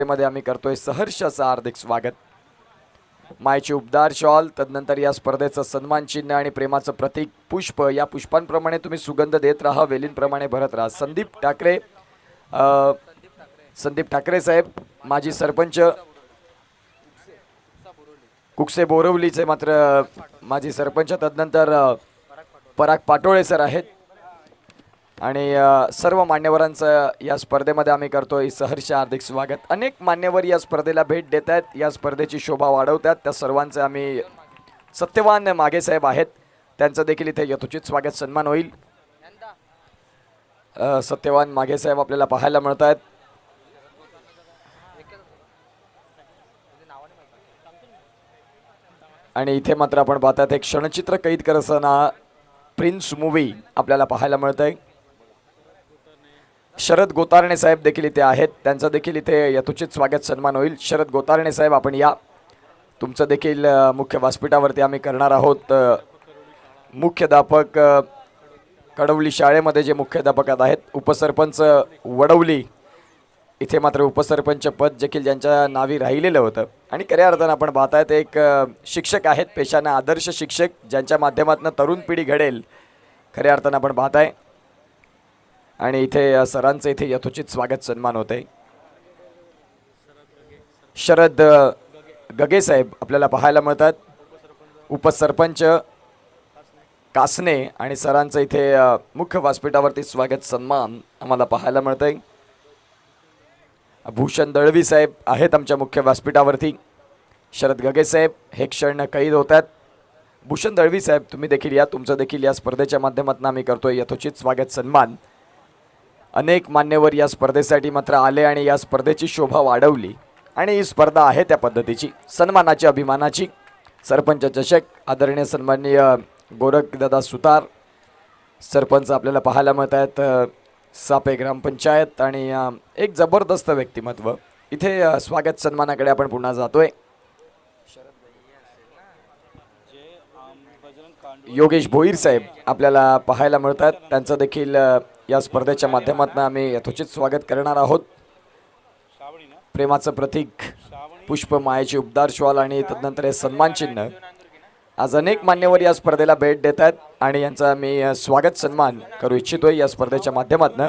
मध्ये आम्ही करतोय सहर्षाचं हार्दिक स्वागत। मायची उबदार शॉल, तदनंतर या स्पर्धेचं सन्मान चिन्ह आणि प्रेमाचं प्रतीक पुष्प, या पुष्पांप्रमाणे तुम्ही सुगंध देत राहा, वेलींप्रमाणे भरत राहा। संदीप ठाकरे साहेब, माजी सरपंच कुकसे बोरवलीचे मात्र माजी सरपंच, तदनंतर पराग पाटोळे सर आहेत आणि सर्व मान्यवरांचं या स्पर्धेमध्ये आम्ही करतोय सहर्ष हार्दिक स्वागत। अनेक मान्यवर या स्पर्धेला भेट देत आहेत, या स्पर्धेची शोभा वाढवतात, त्या सर्वांचे आम्ही सत्यवान मागे साहेब आहेत, त्यांचं देखील इथे यथोचित स्वागत सन्मान होईल। सत्यवान मागे साहेब आपल्याला पाहायला मिळत आहेत। आणि इथे मात्र आपण पाहतात एक क्षणचित्र कैद करत असताना प्रिन्स मूवी आपल्याला पाहायला मिळत आहे। शरद गोतारणे साहेब देखील इथे आहेत, त्यांचं देखील इथे यथोचित स्वागत सन्मान होईल। शरद गोतारणे साहेब आपण या, तुमचं देखील मुख्य व्यासपीठावरती आम्ही करणार आहोत। मुख्याध्यापक कडवली शाळेमध्ये जे मुख्याध्यापक आहेत, उपसरपंच वडवली, इथे मात्र उपसरपंच पद देखील ज्यांच्या नावी राहिलेलं होतं आणि खऱ्या अर्थानं आपण पाहतायत एक शिक्षक आहेत, पेशाने आदर्श शिक्षक, ज्यांच्या माध्यमातून तरुण पिढी घडेल, खऱ्या अर्थानं आपण पाहताय। आणि इथे सरांचं इथे यथोचित स्वागत सन्मान होते। शरद गगे साहेब आपल्याला पाहायला मिळतात, उपसरपंच कासने, आणि सरांचं इथे मुख्य व्यासपीठावरती स्वागत सन्मान आम्हाला पाहायला मिळतंय। भूषण दळवी साहेब आहेत आमच्या मुख्य व्यासपीठावरती। शरद गगे साहेब हे क्षण कैद होत आहेत। भूषण दळवी साहेब तुम्ही देखील या, तुमचं देखील या स्पर्धेच्या माध्यमातून आम्ही करतोय यथोचित स्वागत सन्मान। अनेक मान्यवर या स्पर्धेसाठी मात्र आले आणि या स्पर्धेची शोभा वाढवली आणि ही स्पर्धा आहे त्या पद्धतीची, सन्मानाची, अभिमानाची। सरपंच चषक आदरणीय सन्माननीय गोरखदादा सुतार सरपंच आपल्याला पाहायला मिळत आहेत, सापे ग्रामपंचायत, आणि एक जबरदस्त व्यक्तिमत्व। इथे स्वागत सन्मानाकडे आपण पुन्हा जातोय। योगेश भोईर साहेब आपल्याला पाहायला मिळतात, त्यांचं देखील या स्पर्धेच्या माध्यमातून आम्ही यथोचित स्वागत करणार आहोत। प्रेमाचं प्रतीक पुष्प, मायेची उबदार शॉल आणि तदनंतर हे सन्मान चिन्ह। आज अनेक मान्यवर या स्पर्धेला भेट देत आहेत आणि यांचा मी स्वागत सन्मान करू इच्छितोय या स्पर्धेच्या माध्यमातून।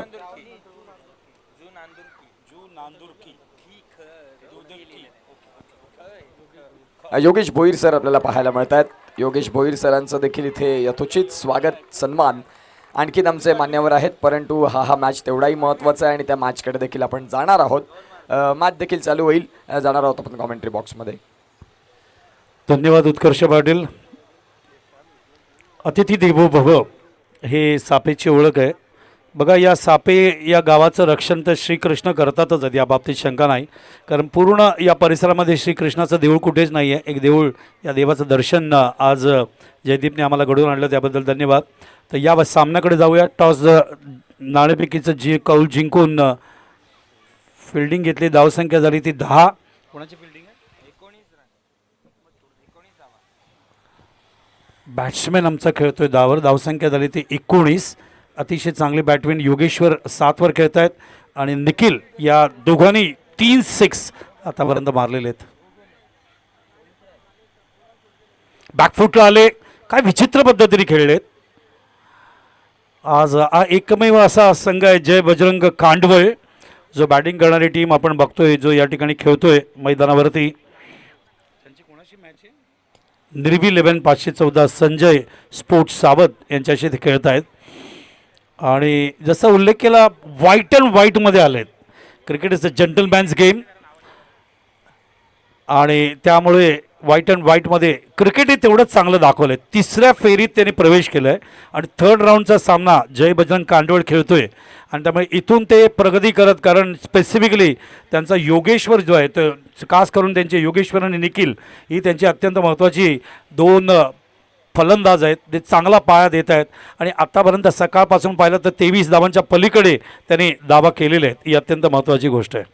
योगेश भोईर सर आपल्याला पाहायला मिळत आहेत, योगेश भोईर सरांचं देखील इथे यथोचित स्वागत सन्मान। आणखीन आमचे मान्यवर आहेत, परंतु हा मॅच तेवढाही महत्त्वाचा आहे आणि त्या मॅचकडे देखील आपण जाणार आहोत। मॅच देखील चालू होईल, जाणार आहोत आपण कॉमेंट्री बॉक्समध्ये। धन्यवाद उत्कर्ष पाटील। अतिथी देवो भव हे सापेची ओळख आहे बघा। या सापे या गावाचं रक्षण तर श्रीकृष्ण करतातच, या बाबतीत शंका नाही, कारण पूर्ण या परिसरामध्ये श्रीकृष्णाचं देऊळ कुठेच नाही आहे। एक देऊळ, या देवाचं दर्शन आज जयदीपने आम्हाला घडवून आणलं, त्याबद्दल धन्यवाद। तर या सामन्याकडे जाऊया। टॉस नाणेफेकीचं कौल जिंकून फिल्डिंग घेतली, धावसंख्या झाली ती 10। कोणाची फिल्डिंग आहे? 19 बॅट्समॅन आमचा खेळतोय धावर, धावसंख्या झाली ती 19। अतिशय चांगली बॅटमॅन योगेश्वर 7 वर खेळत आहेत आणि निखिल, या दोघांनी 3 6 आतापर्यंत मारलेले आहेत। बॅकफुटला आले, काय विचित्र पद्धतीने खेळलेत आज। एकमेव असा संघ आहे जय बजरंग कांडवळ, जो बॅटिंग करणारी टीम आपण बघतोय, जो या ठिकाणी खेळतोय मैदानावरती। त्यांची कोणाशी मॅच आहे? निर्वी 11 514 संजय स्पोर्ट्स सावध यांच्याशी ते खेळत आहेत। आणि जसा उल्लेख केला, व्हाईट अँड व्हाईटमध्ये आलेत। क्रिकेट इज अ जंटलमॅन्स गेम आणि त्यामुळे व्हाईट अँड व्हाईटमध्ये क्रिकेट हे तेवढंच चांगलं दाखवलं आहे। 3ऱ्या फेरीत त्यांनी प्रवेश केला आहे आणि 3rd राऊंडचा सामना जय बजरंग कांडवळ खेळतोय आणि त्यामुळे इथून ते प्रगती करत, कारण स्पेसिफिकली त्यांचा योगेश्वर जो आहे, तर खास करून त्यांचे योगेश्वर आणि निखिल ही त्यांची अत्यंत महत्त्वाची 2 फलंदाज आहेत, ते चांगला पाया देत आहेत आणि आत्तापर्यंत सकाळपासून पाहिलं तर 23 धावांच्या पलीकडे त्यांनी धावा केलेले आहेत, ही अत्यंत महत्त्वाची गोष्ट आहे।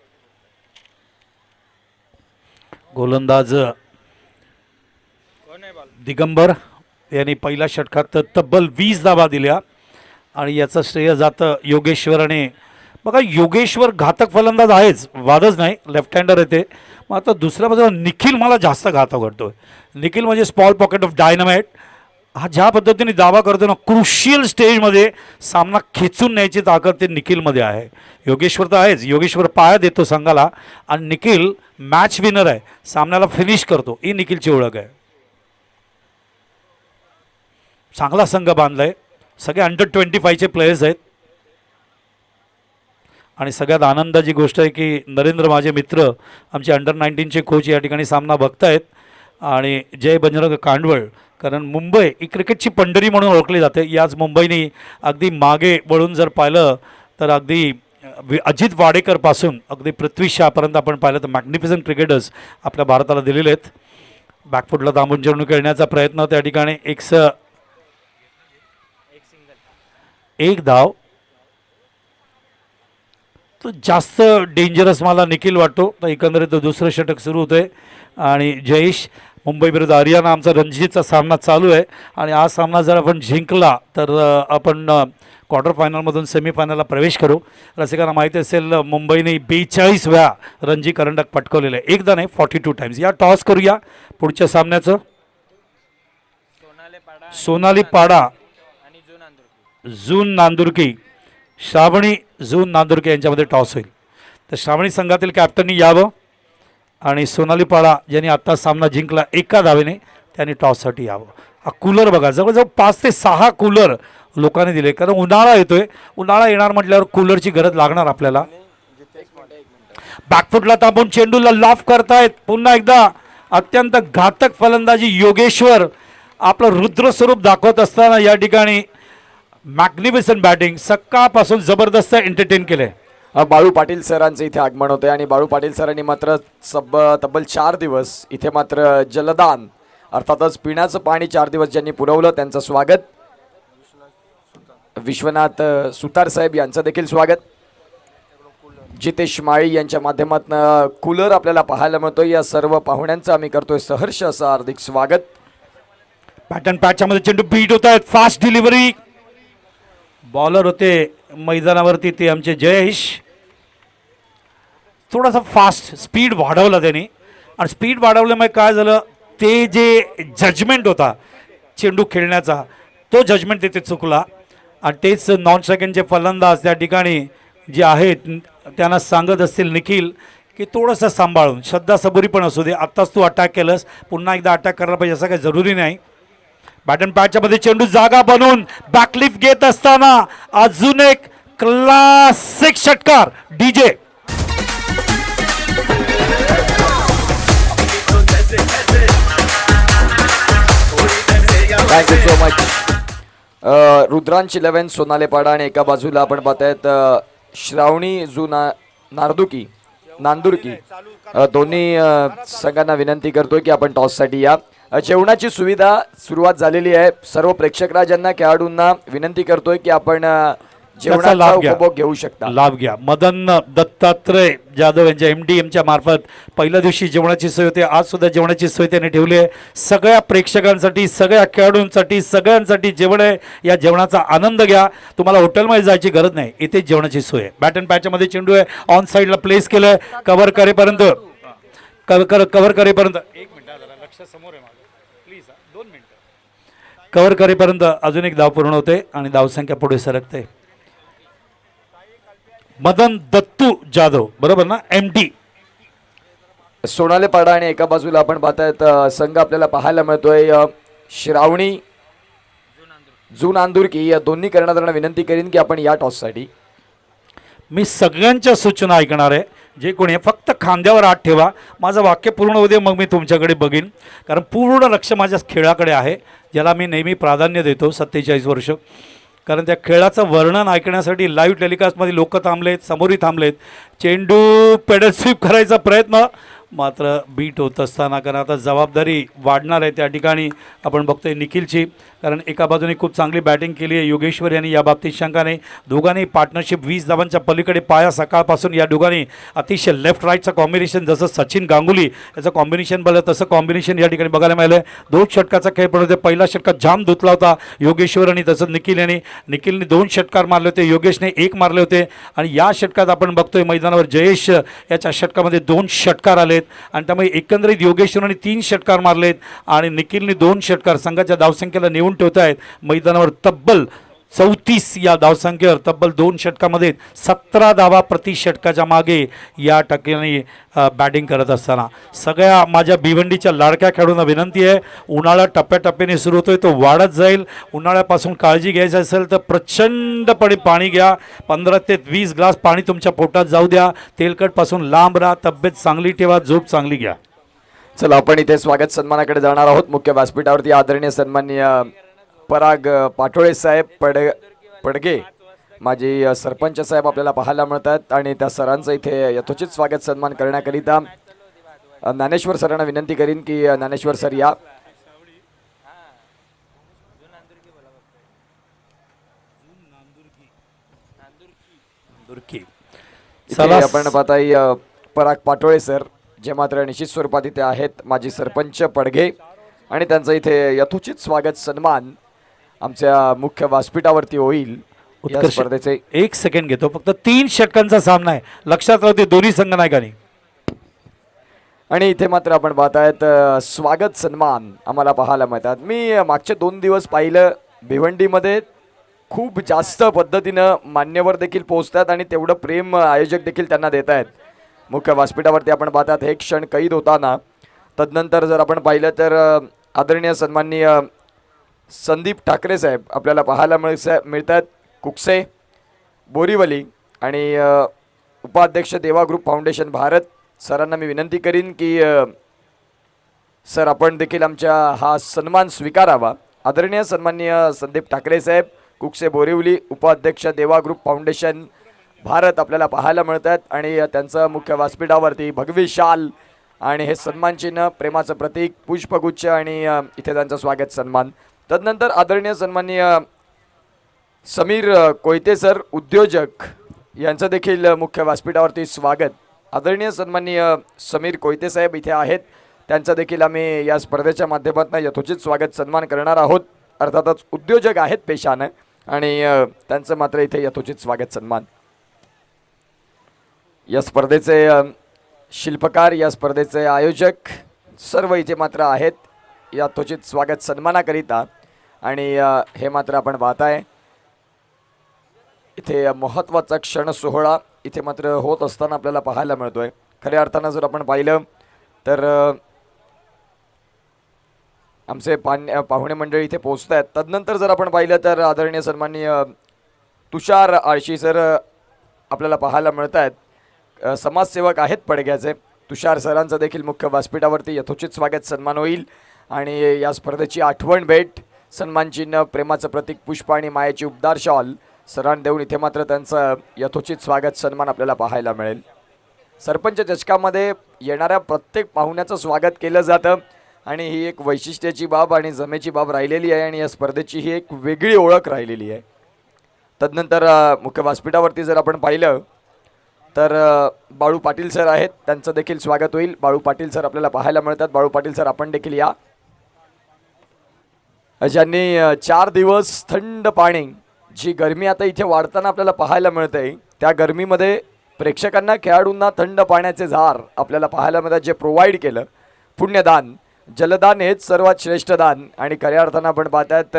गोलंदाज दिगंबर यांनी पहिल्या षटकात तब्बल 20 धावा दिल्या आणि याचं श्रेय जातं योगेश्वर आणि बघा योगेश्वर घातक फलंदाज आहेच, वादच नाही, लेफ्ट हँडर आहे ते. मग आता दुसऱ्या बाजूला निखिल मला जास्त घातक वाटतोय. निखिल म्हणजे स्मॉल पॉकेट ऑफ डायनामाइट. हा ज्या पद्धतीने दावा करतो ना, क्रुशियल स्टेजमध्ये सामना खेचून न्यायची ताकद ते निखिलमध्ये आहे. योगेश्वर तर आहेच, योगेश्वर पाया देतो संघाला, आणि निखिल मॅच विनर आहे, सामन्याला फिनिश करतो, ही निखिलची ओळख आहे. चांगला संघ बांधलाय, सगळे अंडर-25चे प्लेयर्स आहेत. आणि सगळ्यात आनंदाची गोष्ट आहे की नरेंद्र माझे मित्र आमचे अंडर-19चे कोच या ठिकाणी सामना बघतायत. आणि जय बजरंग कांडवळ, कारण मुंबई ही क्रिकेटची पंढरी म्हणून ओळखली जाते. याच मुंबईने अगदी मागे वळून जर पाहिलं तर अगदी अजित वाडेकरपासून अगदी पृथ्वी शापर्यंत आपण पाहिलं तर मॅग्निफिसंट क्रिकेटर्स आपल्या भारताला दिलेले आहेत. बॅकफुटला थांबून चेंडू खेळण्याचा प्रयत्न त्या ठिकाणी एक धाव. तो जास्त डेंजरस मला निखिल वाटतो. तर एकंदरीत दुसरं षटक सुरू होतं आहे आणि जयेश मुंबई विरुद्ध हरियाणा आमचा रणजीचा सामना चालू आहे. आणि हा सामना जर आपण जिंकला तर आपण क्वार्टर फायनलमधून सेमीफायनलला प्रवेश करू. रसिकांना माहिती असेल मुंबईने 42 वेळा रणजी करंडक पटकवलेलं आहे, एकदा नाही 42 टाइम्स. या टॉस करूया पुढच्या सामन्याचं. सोनाली पाडा जून नांदुरकी, श्रावणी जून नांदुरके यांच्यामध्ये टॉस होईल. तर श्रावणी संघातील कॅप्टननी यावं आणि सोनाली पाडा ज्यांनी आत्ता सामना जिंकला एका धावेने त्यांनी टॉससाठी यावं. हा कूलर बघा, जवळजवळ 5 ते 6 कूलर लोकांनी दिले, कारण उन्हाळा येतोय. उन्हाळा येणार म्हटल्यावर कूलरची गरज लागणार आपल्याला. बॅकफुटला तांबून चेंडूला लॉफ करतायत. पुन्हा एकदा अत्यंत घातक फलंदाजी योगेश्वर आपलं रुद्र स्वरूप दाखवत असताना या ठिकाणी मॅग्निफिसंट बॅटिंग, सकाळपासून जबरदस्त एंटरटेन केलंय. बाळू पाटील सरांचं इथे आगमन होते आणि बाळू पाटील सरांनी मात्र तब्बल 4 दिवस इथे मात्र जलदान अर्थातच पिण्याचं पाणी 4 दिवस ज्यांनी पुरवलं त्यांचं स्वागत. विश्वनाथ सुतार साहेब यांचं देखील स्वागत. जितेश माळी यांच्या माध्यमातून कूलर आपल्याला पाहायला मिळतोय. या सर्व पाहुण्यांचं आम्ही करतोय सहर्ष असं हार्दिक स्वागत. पॅटर्न पॅचमध्ये चेंडू बीट होत आहेत, फास्ट डिलिव्हरी. बॉलर होते मैदानावरती ते आमचे जयेश. थोडासा फास्ट स्पीड वाढवला त्यांनी, आणि स्पीड वाढवल्यामुळे काय झालं, ते जे जजमेंट होता चेंडू खेळण्याचा तो जजमेंट तिथे चुकला. आणि तेच नॉन सेकंडचे फलंदाज त्या ठिकाणी जे आहेत त्यांना सांगत असतील निखिल की थोडंसं सांभाळून, श्रद्धा सबुरी पण असू दे, आत्ताच तू अटॅक केलंस, पुन्हा एकदा अटॅक करायला पाहिजे असं काही जरुरी नाही. बॅटन पॅचच्या मध्ये चेंडू जागा बनवून बॅकलिफ्ट घेत असताना अजून एक क्लासिक षटकार DJ. Thank you so much. Rudransh 11 सोनाले पाडा आणि एका बाजूला आपण पाहतायत श्रावणी नांदुरकी दोन्ही संघांना विनंती करतोय की आपण टॉससाठी या. जेवणाची सुविधा सुरुवात झालेली आहे. सर्व प्रेक्षक राजांना खेळाडूंना विनंती करतोय की आपण जेवणाचा उपभोग घेऊ शकता, लाभ घ्या. मदन दत्तात्रय जाधव यांच्या MDMच्या मार्फत पहिल्या दिवशी जेवणाची सोय होते, आज सुद्धा जेवणाची सोय त्यांनी ठेवली आहे. सगळ्या प्रेक्षकांसाठी, सगळ्या खेळाडूंसाठी, सगळ्यांसाठी जेवण आहे. या जेवणाचा आनंद घ्या. तुम्हाला हॉटेलमध्ये जायची गरज नाही, इथेच जेवणाची सोय आहे. बॅटन पॅचमध्ये चेंडू आहे, ऑन साईडला प्लेस केलं आहे. कव्हर करेपर्यंत एक मिनिट लक्ष समोर आहे माझं, प्लीज 2 मिनिटं. कव्हर करेपर्यंत अजून एक धाव पूर्ण होते आणि धावसंख्या पुढे सरकते. मदन दत्तू जाधव, बरोबर ना, MD. सोनाले पाडा आणि एका बाजूला आपण पाहतायत संघ आपल्याला पाहायला मिळतोय श्रावणी जून नांदुरकी. या दोन्ही कर्णधारांना विनंती करीन की आपण या टॉससाठी. मी सगळ्यांच्या सूचना ऐकणार आहे. जे कोणी फक्त खांद्यावर हात ठेवा, माझं वाक्य पूर्ण होऊ दे, मग मी तुमच्याकडे बघीन. कारण पूर्ण लक्ष माझ्या खेळाकडे आहे, ज्याला मी नेहमी प्राधान्य देतो 47 वर्ष. कारण त्या खेळाचं वर्णन ऐकण्यासाठी लाईव्ह टेलिकास्टमध्ये लोक थांबलेत, समोरही थांबलेत. चेंडू पेडल स्वीप करायचा प्रयत्न, मात्र बीट होत असताना, कारण आता जबाबदारी वाढणार आहे त्या ठिकाणी आपण बघतोय निखिलची, कारण एका बाजूने खूप चांगली बॅटिंग केली आहे योगेश्वर यांनी, या बाबतीत शंका नाही. दोघांनी पार्टनरशिप 20 धावांच्या पलीकडे पाया सकाळपासून या दोघांनी अतिशय लेफ्ट राईटचं कॉम्बिनेशन, जसं सचिन गांगुली याचं कॉम्बिनेशन बघलं तसं कॉम्बिनेशन या ठिकाणी बघायला मिळालं. 2 षटकाचा खेळ पडत होते. पहिला षटकात जाम धुतला होता योगेश्वर आणि तसंच निखिलने 2 षटकार मारले होते, योगेशने 1 मारले होते. आणि या षटकात आपण बघतोय मैदानावर जयेश याच्या षटकामध्ये 2 षटकार आलेत आणि त्यामुळे एकंदरीत योगेश्वरने 3 षटकार मारलेत आणि निखिलने 2 षटकार संघाच्या धावसंख्येला नेऊन ठेवत आहेत. मैदानावर तब्बल 34 या धावसंख्येवर तब्बल 2 षटकामध्ये 17 धावा प्रति षटकाच्या मागे या ठिकाणी बॅटिंग करत असताना सगळ्या माझ्या भिवंडीच्या लाडक्या खेळाडूंना विनंती आहे, उन्हाळा टप्प्याटप्प्याने सुरू होतोय, तो वाढत जाईल. उन्हाळ्यापासून काळजी घ्यायची असेल तर प्रचंडपणे पाणी घ्या. 15 ते 20 ग्लास पाणी तुमच्या पोटात जाऊ द्या. तेलकटपासून लांब राहा. तब्येत चांगली ठेवा. झोप चांगली घ्या. चला आपण इथे स्वागत सन्मानाकडे जाणार आहोत. मुख्य व्यासपीठावरती आदरणीय सन्माननीय पराग पाटोळे साहेब पडगे माजी सरपंच साहेब आपल्याला पाहायला मिळतात आणि त्या सरांचं इथे यथोचित स्वागत सन्मान करण्याकरिता ज्ञानेश्वर सरांना विनंती करीन की ज्ञानेश्वर सर या. इथे आपण पाहताय पराग पाटोळे सर, जे मात्र निश्चित स्वरूपात इथे आहेत, माजी सरपंच पडगे, आणि त्यांचं इथे यथोचित स्वागत सन्मान आमच्या मुख्य व्यासपीठावरती होईल. या स्पर्धेचे 1 सेकंड घेतो, फक्त 3 षटकांचा सामना आहे, लक्षात राहते दोन्ही संघ नायकांनी. आणि इथे मात्र आपण पाहतायत स्वागत सन्मान आम्हाला पाहायला मिळतात. मी मागचे 2 दिवस पाहिलं भिवंडीमध्ये खूप जास्त पद्धतीनं मान्यवर देखील पोहोचतात आणि तेवढं प्रेम आयोजक देखील त्यांना देत आहेत. मुख्य व्यासपीठावरती आपण पाहतात हे क्षण कैद होताना. तदनंतर जर आपण पाहिलं तर आदरणीय सन्माननीय संदीप ठाकरे साहेब आपल्याला पाहायला मिळतात. कुकसे, बोरीवली आणि उपाध्यक्ष देवा ग्रुप फाउंडेशन भारत सरांना मी विनंती करीन की सर आपण देखील आमच्या हा सन्मान स्वीकारावा. आदरणीय सन्माननीय संदीप ठाकरे साहेब, कुकसे, बोरिवली, उपाध्यक्ष देवा ग्रुप फाउंडेशन भारत आपल्याला पाहायला मिळतात आणि त्यांचं मुख्य व्यासपीठावरती भगवी शाल आणि हे सन्मान चिन्ह, प्रेमाचं प्रतीक, पुष्पगुच्छ आणि इथे त्यांचं स्वागत सन्मान. तदनंतर आदरणीय सन्माननीय समीर कोयते सर, उद्योजक, यांचं देखील मुख्य व्यासपीठावरती स्वागत. आदरणीय सन्माननीय समीर कोयते साहेब इथे आहेत, त्यांचं देखील आम्ही या स्पर्धेच्या माध्यमातून यथोचित स्वागत सन्मान करणार आहोत. अर्थातच उद्योजक आहेत पेशानं आणि त्यांचं मात्र इथे यथोचित स्वागत सन्मान. या स्पर्धेचे शिल्पकार, या स्पर्धेचे आयोजक सर्व इथे मात्र आहेत यथोचित स्वागत सन्मानाकरिता. आणि हे मात्र आपण पाहताय इथे महत्त्वाचा क्षण सोहळा इथे मात्र होत असताना आपल्याला पाहायला मिळतोय. खऱ्या अर्थानं जर आपण पाहिलं तर आमचे पाहुणे मंडळी इथे पोहोचत आहेत. तदनंतर जर आपण पाहिलं तर आदरणीय सन्माननीय तुषार आळशी सर आपल्याला पाहायला मिळत आहेत, समाजसेवक आहेत पडग्याचे. तुषार सरांचं देखील मुख्य व्यासपीठावरती यथोचित स्वागत सन्मान होईल आणि या स्पर्धेची आठवण भेट, सन्मान चिन्ह, प्रेमाचं प्रतीक, पुष्प आणि मायाची उबदार शॉल सरांना देऊन इथे मात्र त्यांचं यथोचित स्वागत सन्मान आपल्याला पाहायला मिळेल. सरपंच चषकामध्ये येणाऱ्या प्रत्येक पाहुण्याचं स्वागत केलं जातं आणि ही एक वैशिष्ट्याची बाब आणि जमेची बाब राहिलेली आहे आणि या स्पर्धेची ही एक वेगळी ओळख राहिलेली आहे. तदनंतर मुख्य व्यासपीठावरती जर आपण पाहिलं तर बाळू पाटील सर आहेत, त्यांचं देखील स्वागत होईल. बाळू पाटील सर आपल्याला पाहायला मिळतात. बाळू पाटील सर आपण देखील या, ज्यांनी 4 दिवस थंड पाणी, जी गरमी आता इथे वाढताना आपल्याला पाहायला मिळते, त्या गरमीमध्ये प्रेक्षकांना, खेळाडूंना थंड पाण्याचे झार आपल्याला पाहायला मिळतात, जे प्रोव्हाइड केलं. पुण्यदान, जलदान हेच सर्वात श्रेष्ठ दान आणि खऱ्या अर्थानं आपण पाहतात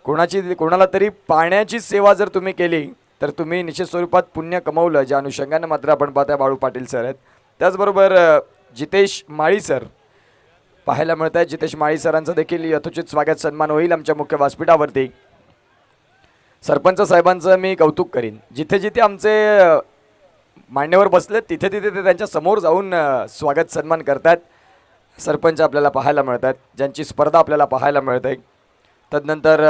कोणाला तरी पाण्याची सेवा जर तुम्ही केली तर तुम्ही निश्चित स्वरूपात पुण्य कमवलं, ज्या अनुषंगाने मात्र आपण पाहताय बाळू पाटील सर आहेत. त्याचबरोबर जितेश माळी सर पाहायला मिळत आहेत. जितेश माळी सरांचं देखील यथोचित स्वागत सन्मान होईल आमच्या मुख्य व्यासपीठावरती. सरपंच साहेबांचं मी कौतुक करीन, जिथे जिथे आमचे मान्यवर बसलेत तिथे तिथे ते त्यांच्या समोर जाऊन स्वागत सन्मान करतात. सरपंच आपल्याला पाहायला मिळतात, ज्यांची स्पर्धा आपल्याला पाहायला मिळते. तदनंतर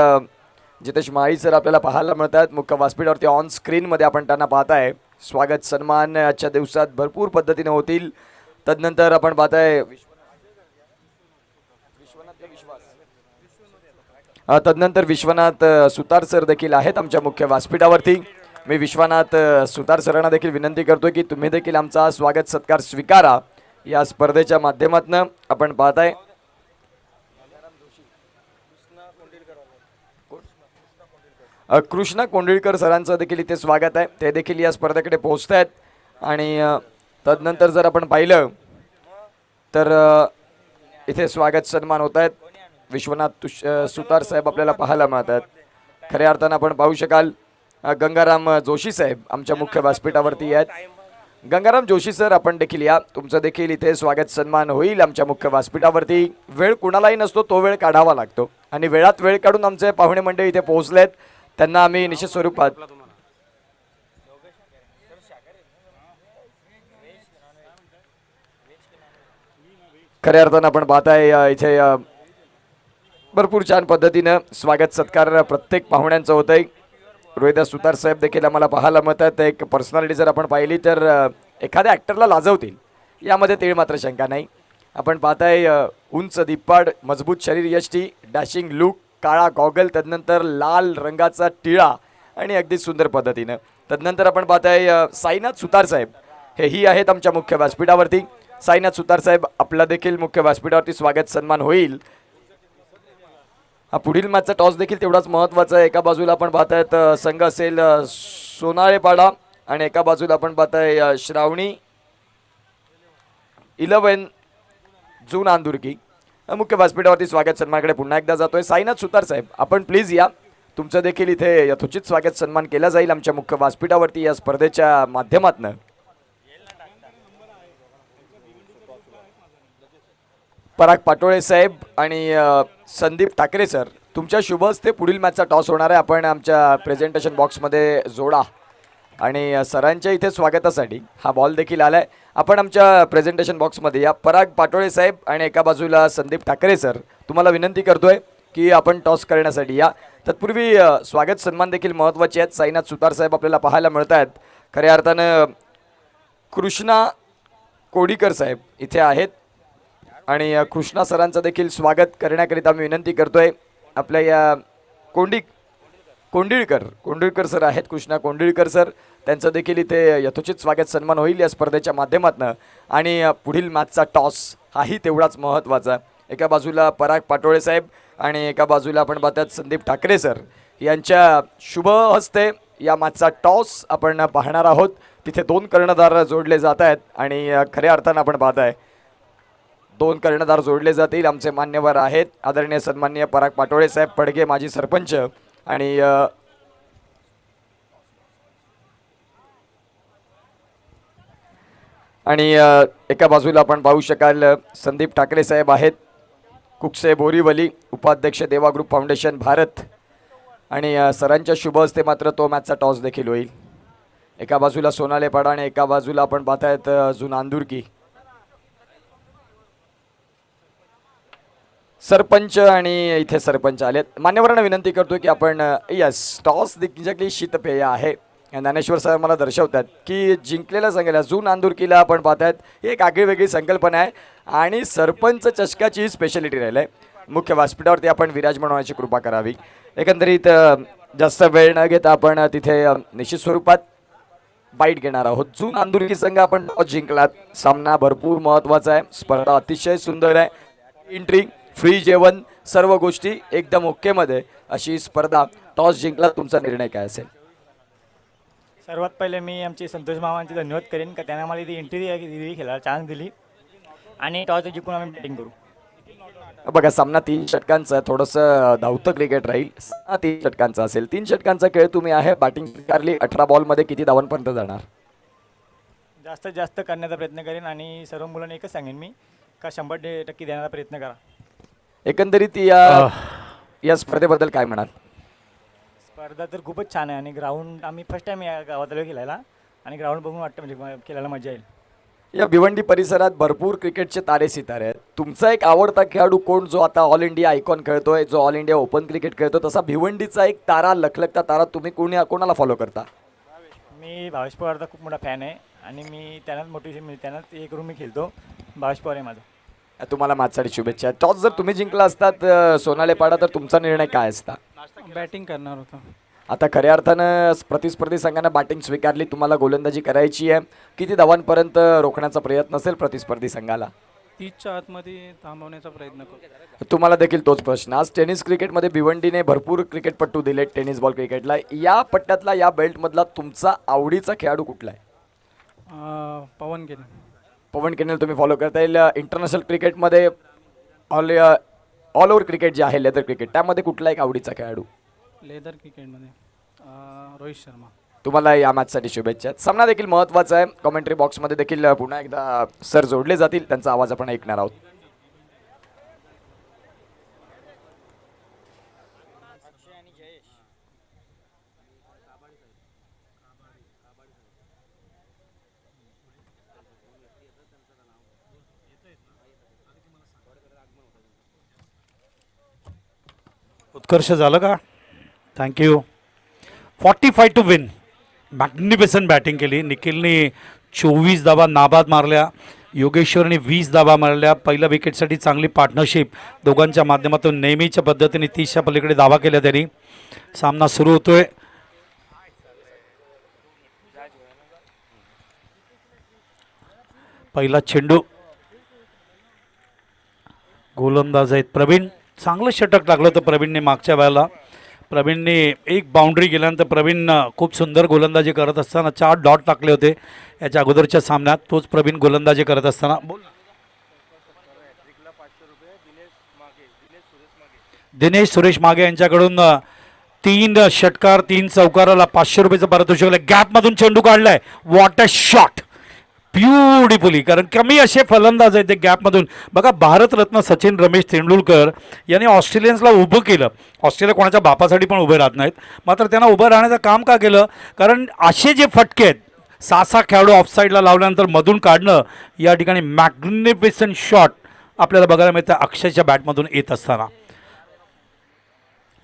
जितेश माळी सर आपल्याला पाहायला मिळतात मुख्य व्यासपीठावरती. ऑन स्क्रीनमध्ये आपण त्यांना पाहताय. स्वागत सन्मान आजच्या दिवसात भरपूर पद्धतीने होतील. तदनंतर आपण पाहताय तदनंतर विश्वनाथ सुतार सर देखील आहेत आमच्या मुख्य व्यासपीठावरती. मी विश्वनाथ सुतार सरांना देखील विनंती करतोय की तुम्ही देखील आमचा स्वागत सत्कार स्वीकारा. या स्पर्धेच्या माध्यमातून आपण पाहताय कृष्णा कोंडिळकर सरांचं देखील इथे स्वागत आहे. ते देखील या स्पर्धेकडे पोहोचत आहेत. आणि तदनंतर जर आपण पाहिलं तर इथे स्वागत सन्मान होत आहेत. विश्वनाथ सुतार साहेब आपल्याला पाहायला मिळतात. खऱ्या अर्थानं आपण पाहू शकाल गंगाराम जोशी साहेब आमच्या मुख्य व्यासपीठावरती आहेत. गंगाराम जोशी सर आपण देखील या. तुमचं देखील इथे स्वागत सन्मान होईल आमच्या मुख्य व्यासपीठावरती. वेळ कुणालाही नसतो, तो वेळ काढावा लागतो आणि वेळात वेळ काढून आमचे पाहुणे मंडळी इथे पोहोचलेत. त्यांना आम्ही निश्चित स्वरूपात खऱ्या अर्थानं आपण पाहताय इथे भरपूर छान पद्धतीनं स्वागत सत्कार प्रत्येक पाहुण्यांचं होत आहे. रोहिदास सुतार साहेब देखील आम्हाला पाहायला मिळतात. एक पर्सनॅलिटी जर आपण पाहिली तर एखाद्या ॲक्टरला लाजवतील यामध्ये तीळ मात्र शंका नाही. आपण पाहताय उंच दिप्पाड, मजबूत शरीर यष्टी, डॅशिंग लुक, काळा गॉगल, तदनंतर लाल रंगाचा टिळा आणि अगदी सुंदर पद्धतीनं. तदनंतर आपण पाहताय साईनाथ सुतार साहेब हेही आहेत आमच्या मुख्य व्यासपीठावरती. साईनाथ सुतार साहेब आपला देखील मुख्य व्यासपीठावरती स्वागत सन्मान होईल. हा पुढील मॅचचा टॉस देखील तेवढाच महत्त्वाचा आहे. एका बाजूला आपण पाहतायत संघ असेल सोनाळेपाडा आणि एका बाजूला आपण पाहताय श्रावणी 11 जून आंदुरकी. मुख्य व्यासपीठावरती स्वागत सन्मानकडे पुन्हा एकदा जातोय. साईनाथ सुतार साहेब आपण प्लीज या. तुमचं देखील इथे यथोचित स्वागत सन्मान केला जाईल आमच्या मुख्य व्यासपीठावरती या स्पर्धेच्या माध्यमातून. पराग पाटोळे साहेब आणि संदीप ठाकरे सर तुमच्या शुभ हस्ते पुढील मॅचचा टॉस होणार आहे. आपण आमच्या प्रेझेंटेशन बॉक्समध्ये जोडा आणि सरांच्या इथे स्वागतासाठी हा बॉल देखील आलाय. आपण आमच्या प्रेझेंटेशन बॉक्समध्ये या. पराग पाटोळे साहेब आणि एका बाजूला संदीप ठाकरे सर तुम्हाला विनंती करतोय की आपण टॉस करण्यासाठी या. तत्पूर्वी स्वागत सन्मान देखील महत्त्वाचे आहेत. साईनाथ सुतार साहेब आपल्याला पाहायला मिळत आहेत. खऱ्या अर्थानं कृष्णा कोडीकर साहेब इथे आहेत आणि कृष्णा सरांचं देखील स्वागत करण्याकरिता मी विनंती करतोय. आपल्या या कोंडिळकर सर आहेत, कृष्णा कोंडिळकर सर, त्यांचं देखील इथे यथोचित स्वागत सन्मान होईल या स्पर्धेच्या माध्यमातून. आणि पुढील मॅचचा टॉस हाही तेवढाच महत्त्वाचा. एका बाजूला पराग पाटोळे साहेब आणि एका बाजूला आपण पाहतात संदीप ठाकरे सर यांच्या शुभ हस्ते या मॅचचा टॉस आपण पाहणार आहोत. तिथे 2 कर्णधार जोडले जात आहेत आणि खऱ्या अर्थानं आपण पाहताय 2 कर्णधार जोडले जातील. आमचे मान्यवर आहेत आदरणीय सन्माननीय पराग पाटोळे साहेब पडगे माजी सरपंच आणि एका बाजूला आपण पाहू शकाल संदीप ठाकरे साहेब आहेत, कुकसे बोरीवली, उपाध्यक्ष देवा ग्रुप फाउंडेशन भारत. आणि सरांच्या शुभ हस्ते मात्र तो मॅचचा टॉस देखील होईल. एका बाजूला सोनालेपाडा आणि एका बाजूला आपण पाहतायत जुना आंदुरकी. सरपंच आणि इथे सरपंच आलेत. मान्यवरांना विनंती करतो की आपण यस टॉस देखील शीतपेय आहे. ज्ञानेश्वर सर मला दर्शवतात की जिंकलेल्या संघाला जून आंदुरकीला आपण पाहतायत एक आगळीवेगळी संकल्पना आहे आणि सरपंच चषकाची स्पेशालिटी राहिलं आहे. मुख्य व्यासपीठावरती आपण विराजमान होण्याची कृपा करावी. एकंदरीत जास्त वेळ न घेता आपण तिथे निश्चित स्वरूपात बाईट घेणार आहोत. जून आंदुरकी संघ आपण टॉस जिंकलात. सामना भरपूर महत्त्वाचा आहे. स्पर्धा अतिशय सुंदर आहे. एंट्री फ्री जेवण सर्व गोष्टी एकदम ओकेमध्ये अशी स्पर्धा. टॉस जिंकला, तुमचा निर्णय काय असेल? सर्वात पहिले मी आमचे संतोष मामांचे धन्यवाद करेन का त्यांना मला ती एंट्री दिली, खेळायला चान्स दिली आणि टॉस जिंकून आम्ही बॅटिंग करू. बघा सामना 3 षटकांचा थोडंसं धावतं क्रिकेट राहील. 3 षटकांचा असेल. 3 षटकांचा खेळ तुम्ही आहे. बॅटिंग स्वीकारली. 18 बॉलमध्ये किती धावांपर्यंत जाणार? जास्तीत जास्त करण्याचा प्रयत्न करेन आणि सर्व मुलांना एकच सांगेन मी का 100% देण्याचा प्रयत्न करा. एकंदरीत या स्पर्धेबद्दल काय म्हणाल? स्पर्धा तर खूपच छान आहे आणि ग्राउंड आम्ही फर्स्ट टाइम या गावात आलो खेळायला आणि ग्राउंड बघून वाटतं म्हणजे खेळायला मजा येईल. या भिवंडी परिसरात भरपूर क्रिकेटचे तारे सितारे आहेत. तुमचा एक आवडता खेळाडू कोण जो आता ऑल इंडिया आयकॉन खेळतोय, जो ऑल इंडिया ओपन क्रिकेट खेळतो, तसा भिवंडीचा एक तारा लखलखता तारा तुम्ही कोणाला फॉलो करता? मी भावेश पवारचा खूप मोठा फॅन आहे आणि मी त्यांनाच मोटिवेशन मिळते, त्यांनाच हे करून मी खेळतो. भावेश पवार आहे माझा. तुम्हाला माझ्यासाठी शुभेच्छा. टॉस जर तुम्ही जिंकला असतात सोनाले पाडा, तर तुमचा निर्णय काय असता? बॅटिंग करणार होतो. आता खऱ्या अर्थानं प्रतिस्पर्धी संघानं बॅटिंग स्वीकारली, तुम्हाला गोलंदाजी करायची आहे. किती धावांपर्यंत रोखण्याचा प्रयत्न असेल प्रतिस्पर्धी संघाला? 30च्या आतमध्ये थांबवण्याचा प्रयत्न करू. तुम्हाला देखील तोच प्रश्न. आज टेनिस क्रिकेटमध्ये भिवंडीने भरपूर क्रिकेटपटू दिले टेनिस बॉल क्रिकेटला. या पट्ट्यातला, या बेल्टमधला तुमचा आवडीचा खेळाडू कुठला आहे? पवन केले. पवन केनेल तुम्ही फॉलो करता येईल. इंटरनॅशनल क्रिकेटमध्ये ऑल ओव्हर क्रिकेट जे आहे, लेदर क्रिकेट, त्यामध्ये कुठला एक आवडीचा खेळाडू? लेदर क्रिकेटमध्ये रोहित शर्मा. तुम्हाला या मॅचसाठी शुभेच्छा. सामना देखील महत्त्वाचा आहे. कॉमेंट्री बॉक्समध्ये देखील पुन्हा एकदा सर जोडले जातील, त्यांचा आवाज आपण ऐकणार आहोत. उत्कर्ष झालं का? Thank you. 45 to win. Magnificent batting केली. निखिलने 24 धावा नाबाद मारल्या, योगेश्वरने 20 धावा मारल्या. पहिल्या विकेटसाठी चांगली पार्टनरशिप दोघांच्या माध्यमातून नेहमीच्या पद्धतीने 30च्या पलीकडे धावा केल्या त्यांनी. सामना सुरू होतोय. पहिला चेंडू. गोलंदाज आहेत प्रवीण. चांगलं षटक टाकलं होतं प्रवीणने मागच्या वेळेला. प्रवीणने एक बाउंड्री गेल्यानंतर प्रवीण खूप सुंदर गोलंदाजी करत असताना 4 डॉट टाकले होते याच्या अगोदरच्या सामन्यात. तोच प्रवीण गोलंदाजी करत असताना. दिनेश सुरेश मागे यांच्याकडून 3 षटकार 3 चौकाराला 500 रुपयाचं पारितोषिक. गॅपमधून चेंडू काढलाय. What a shot. ब्युटिफुली. कारण कमी असे फलंदाज आहेत ते गॅपमधून. बघा, भारतरत्न सचिन रमेश तेंडुलकर यांनी ऑस्ट्रेलियन्सला उभं केलं. ऑस्ट्रेलिया कोणाच्या बापासाठी पण उभे राहत नाहीत, मात्र त्यांना उभं राहण्याचं काम का केलं? कारण असे जे फटके आहेत, 6 खेळाडू ऑफसाईडला लावल्यानंतर मधून काढणं, या ठिकाणी मॅग्निफिसंट शॉट आपल्याला बघायला मिळतं अक्षयच्या बॅटमधून येत असताना.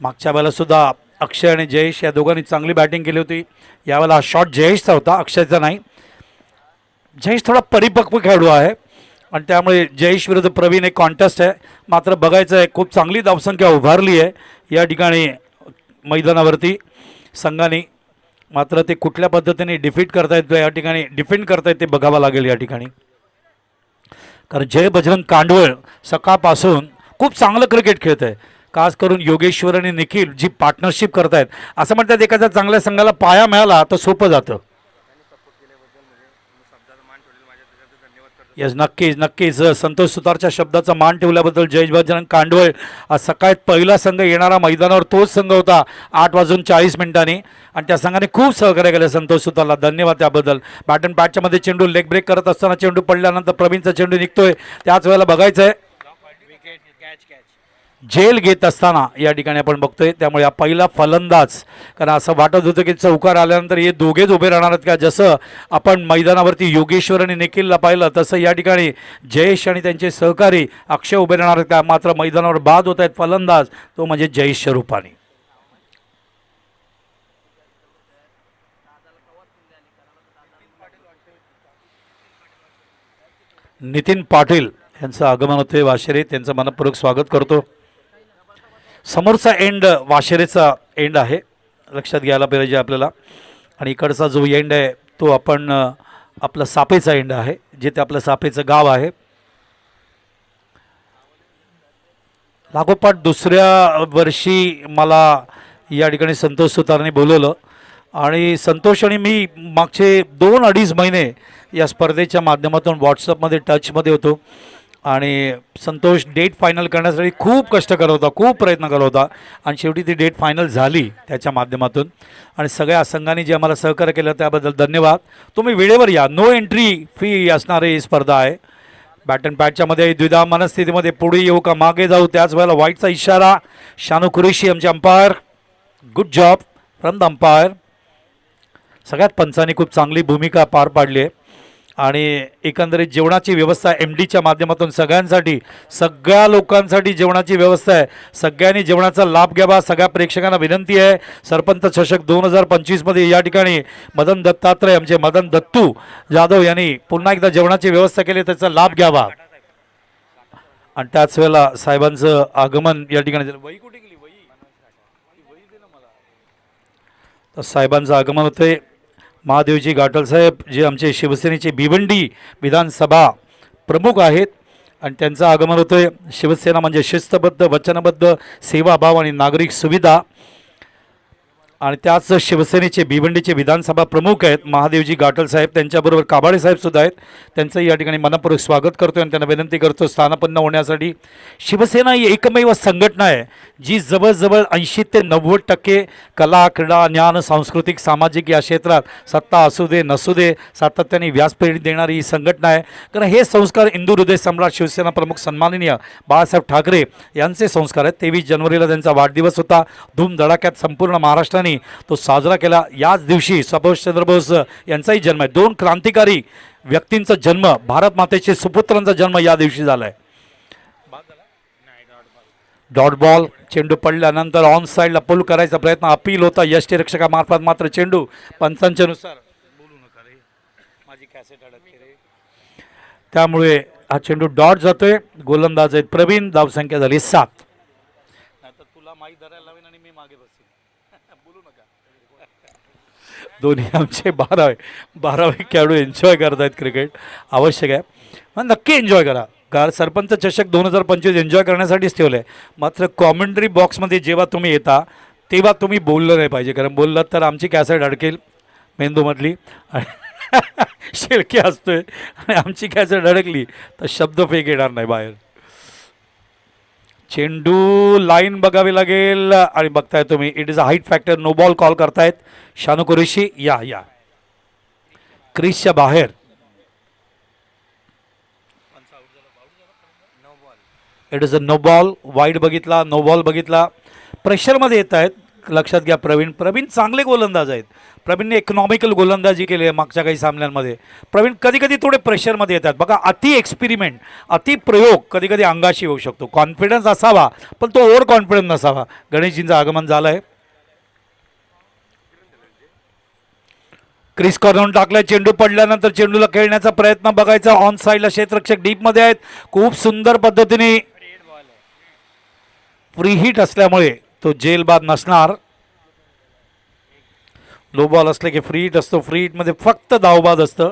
मागच्या वेळेला सुद्धा अक्षय आणि जयेश या दोघांनी चांगली बॅटिंग केली होती. यावेळेला हा शॉट जयेशचा होता, अक्षयचा नाही. जयेश थोडा परिपक्व खेळाडू आहे आणि त्यामुळे जयेश विरुद्ध प्रवीण एक कॉन्टेस्ट आहे. मात्र बघायचं आहे, खूप चांगली धावसंख्या उभारली आहे या ठिकाणी मैदानावरती संघाने. मात्र ते कुठल्या पद्धतीने डिफीट करतायत, या ठिकाणी डिफेंड करतायत, ते बघावं लागेल या ठिकाणी. कारण जय बजरंग कांडवळ सकाळपासून खूप चांगलं क्रिकेट खेळत आहे. खास करून योगेश्वर आणि निखिल जी पार्टनरशिप करतायत, असं म्हणतात एखाद्या चांगल्या संघाला पाया मिळाला तर सोपं जातं. येस, नक्कीच नक्कीच. संतोष सुतारच्या शब्दाचा मान ठेवल्याबद्दल जय बजरंग कांडवळ. आज सकाळी पहिला संघ येणारा मैदानावर तोच संघ होता 8:40 आणि त्या संघाने खूप सहकार्य केलं संतोष सुतारला. धन्यवाद त्याबद्दल. बॅट अँड बॅटच्या मध्ये चेंडू लेग ब्रेक करत असताना चेंडू पडल्यानंतर प्रवीणचा चेंडू निघतोय. त्याच वेळेला बघायचं आहे जेल घेत असताना या ठिकाणी आपण बघतोय. त्यामुळे हा पहिला फलंदाज, कारण असं वाटत होतं की चौकार आल्यानंतर हे दोघेच उभे राहणार आहेत का. जसं आपण मैदानावरती योगेश्वर आणि निखिलला पाहिलं, तसं या ठिकाणी जयेश आणि त्यांचे सहकारी अक्षय उभे राहणार आहेत का. मात्र मैदानावर बाद होत आहेत फलंदाज, तो म्हणजे जयेश स्वरूपानी. नितीन पाटील यांचं आगमन होते वाशेरे. त्यांचं मनपूर्वक स्वागत करतो. समोरचा एंड वाशेरेचा एंड आहे, लक्षात घ्यायला पाहिजे आपल्याला. आणि इकडचा जो एंड आहे तो आपण आपला सापेचा एंड आहे, जिथे आपलं सापेचं गाव आहे. लागोपाठ दुसऱ्या वर्षी मला या ठिकाणी संतोष सुतारने बोलवलं आणि संतोष आणि मी मागचे 2-2.5 महिने या स्पर्धेच्या माध्यमातून व्हॉट्सअपमध्ये टचमध्ये होतो. आणि संतोष डेट फायनल करण्यासाठी खूप कष्ट करत होता, खूप प्रयत्न करत होता आणि शेवटी ती डेट फायनल झाली त्याच्या माध्यमातून. आणि सगळ्या संघांनी जे आम्हाला सहकार्य केलं त्याबद्दल धन्यवाद. तुम्ही वेळेवर या. नो एंट्री फी असणारी ही स्पर्धा आहे. बॅट अँड बॅटच्यामध्ये द्विधा मनस्थितीमध्ये पुढे येऊ का मागे जाऊ, त्याच वेळेला व्हाईटचा इशारा. शानू कुरेशी आमचे umpire. Good job from the umpire. सगळ्यात पंचांनी खूप चांगली भूमिका पार पाडली आहे. आणि एकंदरीत जेवणाची व्यवस्था एम डीच्या माध्यमातून सगळ्यांसाठी, सगळ्या लोकांसाठी जेवणाची व्यवस्था आहे. सगळ्यांनी जेवणाचा लाभ घ्यावा. सगळ्या प्रेक्षकांना विनंती आहे. सरपंच चषक 2025मध्ये या ठिकाणी मदन दत्तात्रय, आमचे मदन दत्तू जाधव यांनी पुन्हा एकदा जेवणाची व्यवस्था केली, त्याचा लाभ घ्यावा. आणि त्याच वेळेला साहेबांचं आगमन या ठिकाणी झालं. वही कुठे गेली? वही दे ना मला. तर साहेबांचं आगमन होते. महादेवजी घाटल साहेब जे आमचे शिवसेनेचे भिवंडी विधानसभा प्रमुख आहेत आणि त्यांचं आगमन होतंय. शिवसेना म्हणजे शिस्तबद्ध, वचनबद्ध, सेवाभाव आणि नागरिक सुविधा. आणि त्याच शिवसेनेचे भिवंडीचे विधानसभा प्रमुख आहेत महादेवजी घाटल साहेब. त्यांच्याबरोबर काबाडे साहेब सुद्धा आहेत. त्यांचंही या ठिकाणी मनपूर्वक स्वागत करतो आणि त्यांना विनंती करतो स्थानापन्न होण्यासाठी. शिवसेना ही एकमेव संघटना आहे जी जवळजवळ 80 ते 90% कला, क्रीडा, ज्ञान, सांस्कृतिक, सामाजिक या क्षेत्रात सत्ता असू दे नसू दे सातत्याने व्यासपीठ देणारी ही संघटना आहे. कारण हे संस्कार हिंदू हृदय सम्राट शिवसेना प्रमुख सन्माननीय बाळासाहेब ठाकरे यांचे संस्कार आहेत. 23 जानेवारीला त्यांचा वाढदिवस होता. धूमधडाक्यात संपूर्ण महाराष्ट्राने तो साजरा केला. याच दिवशी सुभाषचंद्र बोस यांचाही जन्म आहे. 2 क्रांतिकारी व्यक्तींचा जन्म, भारत मातेचे सुपुत्रांचा जन्म या दिवशी झाला आहे. डॉट बॉल, चेंडू पडल्यानंतर ऑन साईडला पुल करायचा प्रयत्न अपील होता यष्टीरक्षकामार्फत. मात्र चेंडू पंचांच्या नुसार बोलू नका रे, माझी कॅसेट अडकते रे, त्यामुळे हा चेंडू डॉट जातोय. गोलंदाज आहेत प्रवीण. धावसंख्या झाली 7. नाहीतर तुला माहीत धरायला लावेन आणि मी मागे बसेन. बोलू नका. दोन्ही आमचे 12वे खेळाडू एन्जॉय करतायत क्रिकेट. आवश्यक आहे, मग नक्की एन्जॉय करा. कारण सरपंच चषक 2025 एन्जॉय करण्यासाठीच ठेवलं आहे. मात्र कॉमेंट्री बॉक्समध्ये जेव्हा तुम्ही येता तेव्हा तुम्ही बोललं नाही पाहिजे. कारण बोललं तर आमची कॅसेट अडकेल मेंदूमधली, शेळके असतोय आणि आमची कॅसेट अडकली तर शब्द फेक येणार नाही बाहेर. चेंडू लाईन बघावी लागेल आणि बघताय तुम्ही it is a height factor. No ball call करतायत शानू कुरेशी. या क्रिसच्या बाहेर. It is a no ball. Wide बघितला, नो बॉल बघितला. प्रेशरमध्ये येत आहेत. लक्षात घ्या प्रवीण चांगले गोलंदाज आहेत. प्रवीणने इकॉनॉमिकल गोलंदाजी केली आहे मागच्या काही सामन्यांमध्ये. प्रवीण कधी कधी थोडे प्रेशरमध्ये येतात बघा. अति एक्सपेरिमेंट, अति प्रयोग कधी कधी अंगाशी होऊ शकतो. कॉन्फिडन्स असावा पण तो ओव्हर कॉन्फिडन्स नसावा. गणेशजींचं आगमन झालं आहे. क्रिस कॉर्नर टाकलाय. चेंडू पडल्यानंतर चेंडूला खेळण्याचा प्रयत्न बघायचा. ऑन साईडला क्षेत्ररक्षक डीपमध्ये आहेत. खूप सुंदर पद्धतीने फ्री हिट असल्यामुळे तो जेल बाद नसणार. लो बॉल असले की फ्री हिट असतो. फ्री हिटमध्ये फक्त धावबाद असतं.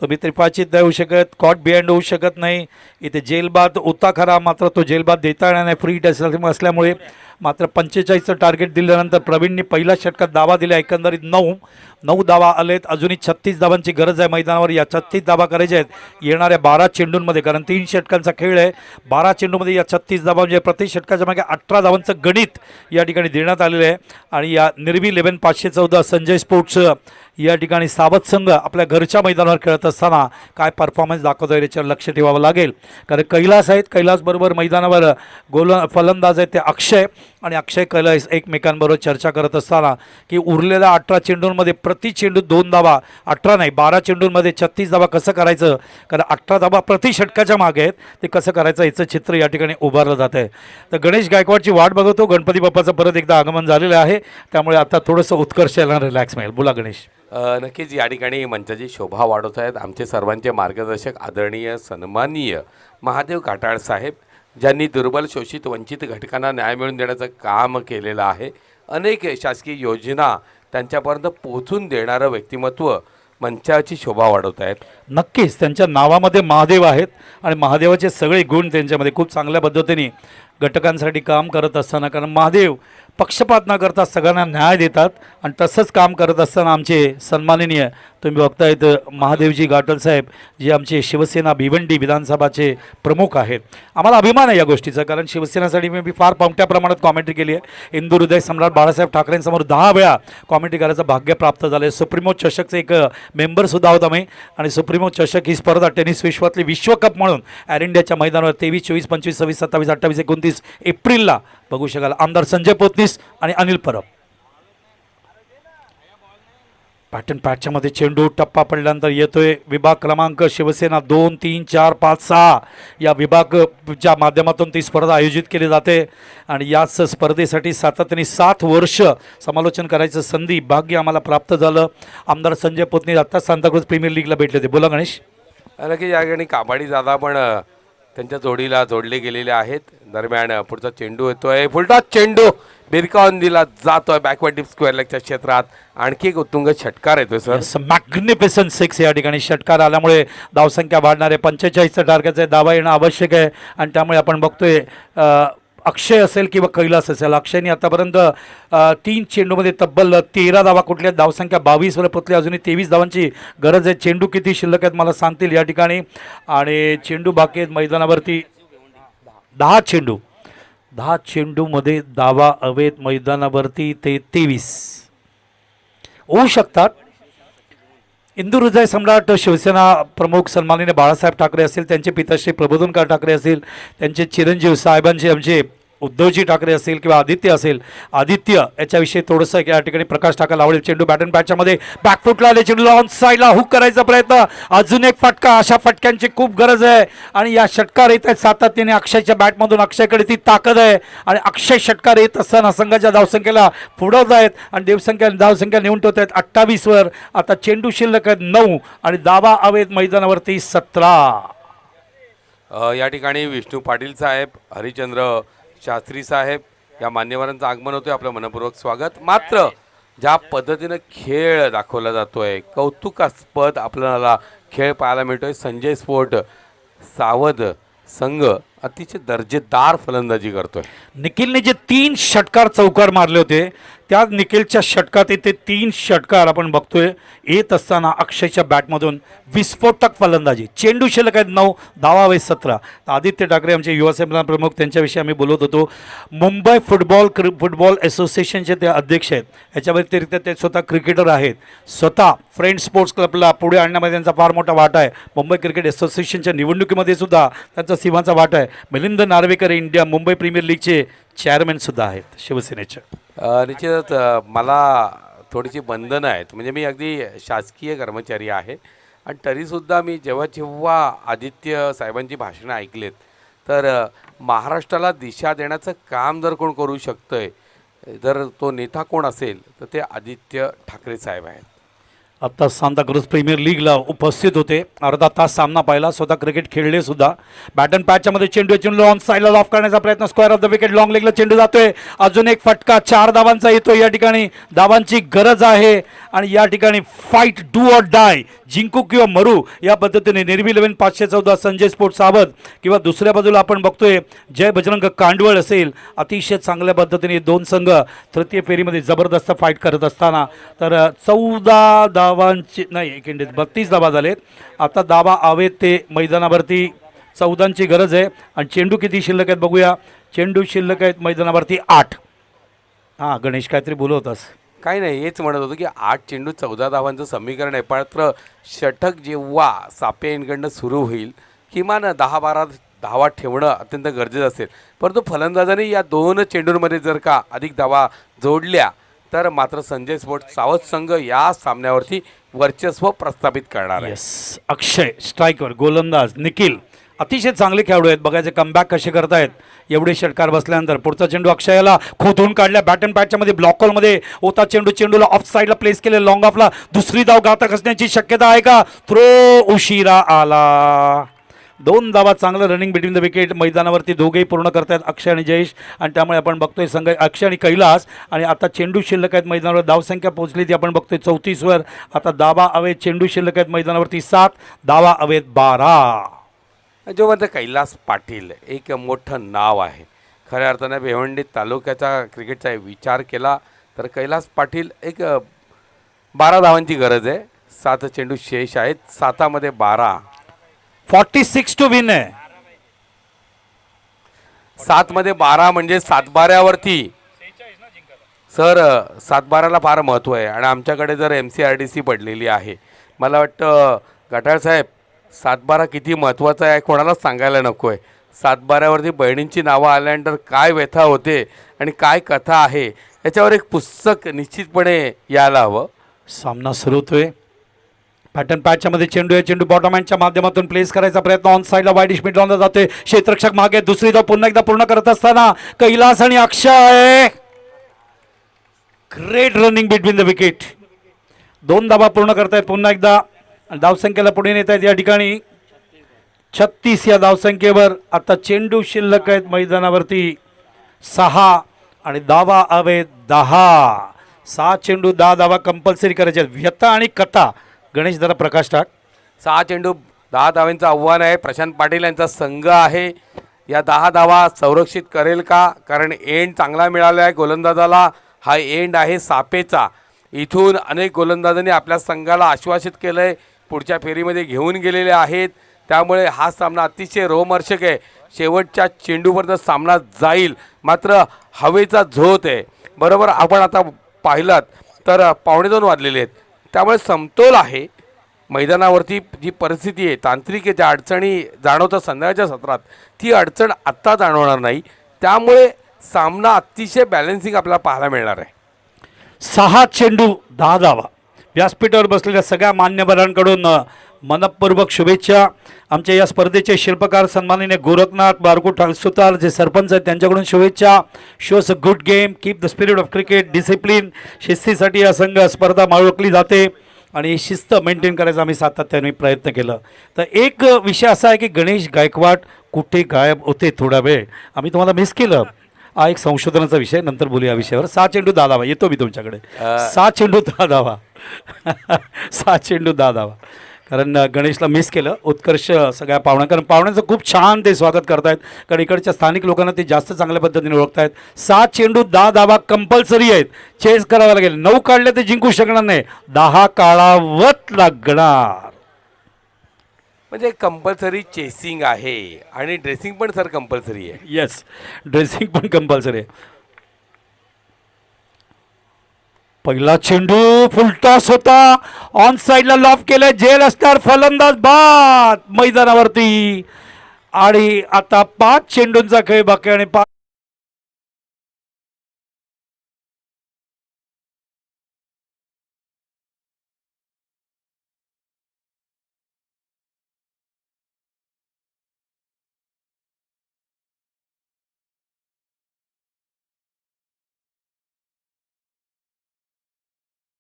तुम्ही त्रिपाचित नाही होऊ शकत, कॉट बिहाइंड होऊ शकत नाही. इथे जेलबाद होता खरा, मात्र तो जेलबाद देता येणार नाही फ्री हिट असल्यामुळे. मात्र 45चं टार्गेट दिल्यानंतर प्रवीणने पहिल्या षटकात धावा दिल्या. एकंदरीत 9 धावा आलेत. अजूनही 36 धावांची गरज आहे मैदानावर. या 36 धावा करायच्या आहेत येणाऱ्या 12 चेंडूंमध्ये. कारण 3 षटकांचा खेळ आहे. 12 चेंडूमध्ये या 36 धावा म्हणजे प्रति षटकाच्या मागे 18 धावांचं गणित या ठिकाणी देण्यात आलेलं आहे. आणि या निर्वी 11 514 संजय स्पोर्ट्स या ठिकाणी सावध संघ आपल्या घरच्या मैदानावर खेळत असताना काय परफॉर्मन्स दाखवतो याच्यावर लक्ष ठेवावं लागेल. कारण कैलास आहेत. कैलासबरोबर मैदानावर फलंदाज आहेत ते अक्षय आणि अक्षय कैलास एकमेकांबरोबर चर्चा करत असताना की उरलेल्या 18 चेंडूंमध्ये प्रति चेंडू 2 धावा, 18 नाही 12 चेंडूंमध्ये 36 धावा कसं करायचं. कारण 18 धावा प्रति षटकाच्या मागे आहेत. ते कसं करायचं याचं चित्र या ठिकाणी उभारलं जात आहे. तर गणेश गायकवाडची वाट बघतो. गणपती बाप्पाचं परत एकदा आगमन झालेलं आहे. त्यामुळे आता थोडंसं उत्कर्ष यायला रिलॅक्स मिळेल. बोला गणेश. नक्कीच या ठिकाणी मंचाची शोभा वाढवत आहेत आमचे सर्वांचे मार्गदर्शक आदरणीय सन्माननीय महादेव घाटाळ साहेब, ज्यांनी दुर्बल, शोषित, वंचित घटकांना न्याय मिळवून देण्याचं काम केलेलं आहे. अनेक शासकीय योजना त्यांच्यापर्यंत पोहोचून देणारं व्यक्तिमत्व मंचाची शोभा वाढवत आहेत. नक्कीच त्यांच्या नावामध्ये महादेव आहेत आणि महादेवाचे सगळे गुण त्यांच्यामध्ये खूप चांगल्या पद्धतीने घटकांसाठी काम करत असताना, कारण महादेव पक्षपात न करता सगळ्यांना न्याय देतात आणि तसंच काम करत असताना आमचे सन्माननीय तुम्ही बघतायत महादेवजी घाटल साहेब जे आमचे शिवसेना भिवंडी विधानसभाचे प्रमुख आहेत. आम्हाला अभिमान आहे या गोष्टीचा, कारण शिवसेनेसाठी मी फार मोठ्या प्रमाणात कॉमेंट्री केली आहे. हिंदू हृदय सम्राट बाळासाहेब ठाकरेंसमोर 10 वेळा कॉमेंट्री करायचं भाग्य प्राप्त झालं आहे. सुप्रीमो चषकचे एक मेंबरसुद्धा आहोत आम्ही आणि सुप्रीमो चषक ही स्पर्धा टेनिस विश्वातली विश्वकप म्हणून एअर इंडियाच्या मैदानावर 23, 24, 25, 26, 27, 28, 29 एप्रिलला बघू शकाल. आमदार संजय पोतनीस आणि अनिल परब. पॅटर्न पॅचच्या मध्ये चेंडू टप्पा पडल्यानंतर येतोय विभाग क्रमांक शिवसेना 2, 3, 4, 5, 6 या विभागच्या माध्यमातून ती स्पर्धा आयोजित केली जाते आणि याच स्पर्धेसाठी सातत्याने 7 वर्ष समालोचन करायचं संधी भाग्य आम्हाला प्राप्त झालं. आमदार संजय पुतनी आत्ता सांताक्रूज प्रीमियर लीगला भेटले होते. बोला गणेश. की या ठिकाणी काबाडी दादा पण त्यांच्या जोडीला जोडले गेलेले आहेत. दरम्यान पुढचा चेंडू येतोय, फुलटॉस चेंडू बिरकावून दिला जातोय बॅकवर्ड डीप स्क्वेअर लेगच्या क्षेत्रात. आणखी एक उत्तुंग षटकार येतोय सर. मॅग्निफिसंट 6 या ठिकाणी षटकार आल्यामुळे धावसंख्या वाढणार आहे. 45चं टार्गेटचा धावा येणं आवश्यक आहे आणि त्यामुळे आपण बघतोय अक्षय असेल किंवा कैलास असेल. अक्षयने आतापर्यंत 3 चेंडूमध्ये तब्बल 13 धावा कुठल्या धावसंख्या 22 वर पोचली. अजूनही 23 धावांची गरज आहे. चेंडू किती शिल्लक आहेत मला सांगतील या ठिकाणी. आणि चेंडू बाकी आहेत मैदानावरती 10 चेंडूमध्ये धावा हवेत मैदानावरती ते 23 होऊ शकतात. हिंदू हृदय सम्राट शिवसेना प्रमुख सन्माननीय बाळासाहेब ठाकरे असतील, त्यांचे पिताश्री प्रबोधनकार ठाकरे असतील, त्यांचे चिरंजीव साहेबांचे आमचे उद्धवजी ठाकरे असेल किंवा आदित्य असेल, आदित्य याच्याविषयी थोडंसं या ठिकाणी प्रकाश टाकायला आवडेल. चेंडू बॅटन पॅचमध्ये बॅकफुटला आले, चेंडूला ऑन साईडला हुक करायचा प्रयत्न. अजून एक फटका. अशा फटक्यांची खूप गरज आहे आणि या षटकार येत आहेत सातत्याने अक्षयच्या बॅटमधून. अक्षयकडे ती ताकद आहे आणि अक्षय षटकार येत असताना संघाच्या धावसंख्येला पुढवत आहेत आणि धावसंख्या नेऊन ठेवत आहेत 28 वर. आता चेंडू शिल्लक आहेत 9 आणि धावा हवेत मैदानावरती 17. या ठिकाणी विष्णू पाटील साहेब, हरिचंद्र शास्त्री साहेब या मान्यवरांचं आगमन होतं. आपलं मनपूर्वक स्वागत. मात्र ज्या पद्धतीनं खेळ दाखवला जातोय, कौतुकास्पद आपल्याला खेळ पाहायला मिळतोय. संजय स्पोर्ट सावध संघ अतिशय दर्जेदार फलंदाजी करतोय. निखिलने जे 3 षटकार चौकार मारले होते त्या निखिलच्या षटकात ते 3 षटकार आपण बघतोय येत असताना अक्षयच्या बॅटमधून विस्फोटक फलंदाजी. चेंडू शिल्लक आहेत 9, धावा हवेत 17. आदित्य ठाकरे आमचे युवा सेना प्रमुख, त्यांच्याविषयी आम्ही बोलत होतो. मुंबई फुटबॉल असोसिएशनचे ते अध्यक्ष आहेत. याच्या व्यतिरिक्त ते स्वतः क्रिकेटर आहेत. स्वतः फ्रेंड स्पोर्ट्स क्लबला पुढे आणण्यामध्ये त्यांचा फार मोठा वाटा आहे. मुंबई क्रिकेट असोसिएशनच्या निवडणुकीमध्ये सुद्धा त्यांचा सिंहाचा वाटा आहे. मिलिंद नार्वेकर इंडिया मुंबई प्रीमियर लीगचे चेअरमॅन सुद्धा आहेत शिवसेनेचे. निश्चितच मला थोडीशी बंधनं आहेत. म्हणजे मी अगदी शासकीय कर्मचारी आहे आणि तरीसुद्धा मी जेव्हा आदित्य साहेबांची भाषणं ऐकलेत तर महाराष्ट्राला दिशा देण्याचं काम जर कोण करू शकतंय, जर तो नेता कोण असेल तर ते आदित्य ठाकरे साहेब आहेत. आता सांताक्रूज प्रीमियर लीगला उपस्थित होते. अर्धा तास सामना पाहिला. स्वतः क्रिकेट खेळले सुद्धा. बॅटन पॅचमध्ये चेंडू ऑन साईडला लॉफ करण्याचा प्रयत्न. Square off the wicket long लेगला चेंडू जातोय. अजून एक फटका. 4 धावांचा येतोय. या ठिकाणी धावांची गरज आहे आणि या ठिकाणी फाईट डू ऑर डाय, जिंकू किंवा मरू या पद्धतीने. निर्वी 11 514 संजय स्पोर्ट सावध किंवा दुसऱ्या बाजूला आपण बघतोय जय बजरंग कांडवळ असेल. अतिशय चांगल्या पद्धतीने 2 संघ तृतीय फेरीमध्ये जबरदस्त फाईट करत असताना तर 14 धावांची नाही 32 धावा झालेत. आता धावा हवेत ते मैदानावरती 14ची गरज आहे आणि चेंडू किती शिल्लक आहेत बघूया. चेंडू शिल्लक आहेत मैदानावरती 8. हां गणेश काहीतरी बोलत होतास. काही नाही, हेच म्हणत होतो की 8 चेंडू 14 धावांचं समीकरण आहे. मात्र षटक जेव्हा सापे इनकडनं सुरू होईल किमान 10-12 धावा ठेवणं अत्यंत गरजेचं असेल. परंतु फलंदाजांनी या 2 चेंडूंमध्ये जर का अधिक धावा जोडल्या तर मात्र संजय स्पोर्ट सावध संघ या सामन्यावरती वर्चस्व प्रस्थापित करणार आहे. येस. अक्षय स्ट्राईकवर, गोलंदाज निखिल अतिशय चांगले खेळाडू आहेत. बघायचे कमबॅक कसे करतायत एवढे षटकार बसल्यानंतर. पुढचा चेंडू अक्षयाला खोदून काढल्या. बॅटन पॅचमध्ये ब्लॉक कॉलमध्ये होता चेंडू. चेंडूला ऑफ साईडला प्लेस केले. लॉंग ऑफला दुसरी धाव घातक असण्याची शक्यता आहे का? थ्रो उशिरा आला. 2 धावा. चांगलं रनिंग बिटवीन द विकेट. मैदानावरती दोघेही पूर्ण करतायत अक्षय आणि जयेश आणि त्यामुळे आपण बघतोय संघ अक्षय आणि कैलास. आणि आता चेंडू शिल्लक आहेत मैदानावर. धावसंख्या पोहोचली ती आपण बघतोय 34 वर. आता धावा हवेत. चेंडू शिल्लक आहेत मैदानावरती 7, धावा हवेत 12. जोपर्यंत कैलास पाटील एक मोठं नाव आहे. खऱ्या अर्थाने भिवंडी तालुक्याचा क्रिकेटचा विचार केला तर कैलास पाटील एक 12 धावांची गरज आहे. 7 चेंडू शेष आहेत. 7मध्ये 12. 46 टू विन आहे. 7मध्ये 12 म्हणजे 7-12वरती सर 7-12ला फार महत्त्व आहे. आणि आमच्याकडे जर MCRDC पडलेली आहे. मला वाटतं गटाळ साहेब 7-12 किती महत्त्वाचं आहे कोणालाच सांगायला नको आहे. 7-12वरती बहिणींची नावं आल्यानंतर काय व्यथा होते आणि काय कथा आहे याच्यावर एक पुस्तक निश्चितपणे यायला हवं. सामना सुरू होतोय. पॅटर्न पॅचच्या मध्ये चेंडू आहे. चेंडू बॉटम हँडच्या माध्यमातून प्लेस करायचा प्रयत्न ऑन साईडला वाईड मिड लावला जातोय. क्षेत्ररक्षक मागे दुसरी धाव पुन्हा एकदा पूर्ण करत असताना कैलास आणि Akshay. Great running between the wicket. 2 धावा पूर्ण करतायत पुन्हा एकदा. धावसंख्येला पुढे नेत आहेत या ठिकाणी 36 या धावसंख्येवर. आता चेंडू शिल्लक आहेत मैदानावरती 6 आणि धावा हवे 10. 6 चेंडू 10 धावा कंपल्सरी करायचे आहेत. व्यथा आणि कथा. गणेश जरा प्रकाश टाक. 6 चेंडू 10 धावांचं आव्हान आहे. प्रशांत पाटील यांचा संघ आहे. या 10 धावा संरक्षित करेल का? कारण एंड चांगला मिळाला आहे गोलंदाजाला. हा एंड आहे सापेचा. इथून अनेक गोलंदाजांनी आपल्या संघाला आश्वासित केलं आहे, पुढच्या फेरीमध्ये घेऊन गेलेले आहेत. त्यामुळे हा सामना अतिशय रोमहर्षक आहे. शेवटच्या चेंडूपर्यंत सामना जाईल. मात्र हवेचा झोत आहे. बरोबर आपण आता पाहिलात तर 2:15 वाजलेले आहेत. त्यामुळे समतोल आहे. मैदानावरती जी परिस्थिती आहे, तांत्रिक ज्या अडचणी जाणवतात संध्याकाळच्या सत्रात, ती अडचण आत्ता जाणवणार नाही. त्यामुळे सामना अतिशय बॅलन्सिंग आपल्याला पाहायला मिळणार आहे. 6 चेंडू 10 धावा. व्यासपीठावर बसलेल्या सगळ्या मान्यवरांकडून मनपूर्वक शुभेच्छा. आमच्या या स्पर्धेचे शिल्पकार सन्माननीय गोरखनाथ बारकुट सुतार जे सरपंच आहेत त्यांच्याकडून शुभेच्छा. Shows a good game, keep the spirit of cricket, discipline. शिस्तीसाठी या संघ स्पर्धा ओळखली जाते आणि शिस्त मेंटेन करायचा आम्ही सातत्याने प्रयत्न केला. तर एक विषय असा आहे की गणेश गायकवाड कुठे गायब होते थोडा वेळ, आम्ही तुम्हाला मिस केलं. हा एक संशोधनाचा विषय, नंतर बोलू या विषयावर. 6 चेंडू 10 धावा. येतो मी तुमच्याकडे. 6 चेंडू 10 धावा. 6 चेंडू 10 धावा. कारण गणेशला मिस केलं. उत्कर्ष सगळ्या पाहुण्या, कारण पाहुण्यांचं खूप छान ते स्वागत करतायत, कारण इकडच्या स्थानिक लोकांना ते जास्त चांगल्या पद्धतीने ओळखतायत. 6 चेंडू 10 धावा कंपल्सरी आहेत. चेस करावं लागेल. 9 काढले ते जिंकू शकणार नाही, 10 काढावंच लागणार. म्हणजे कंपल्सरी चेसिंग आहे आणि ड्रेसिंग पण सर कंपल्सरी आहे. येस, ड्रेसिंग पण कंपल्सरी आहे. पहिला चेंडू फुलटॉस होता. ऑन साईडला लॉफ केलंय. जेल असणार फलंदाज बाद मैदानावरती. आणि आता 5 चेंडूंचा खेळ बाकी आणि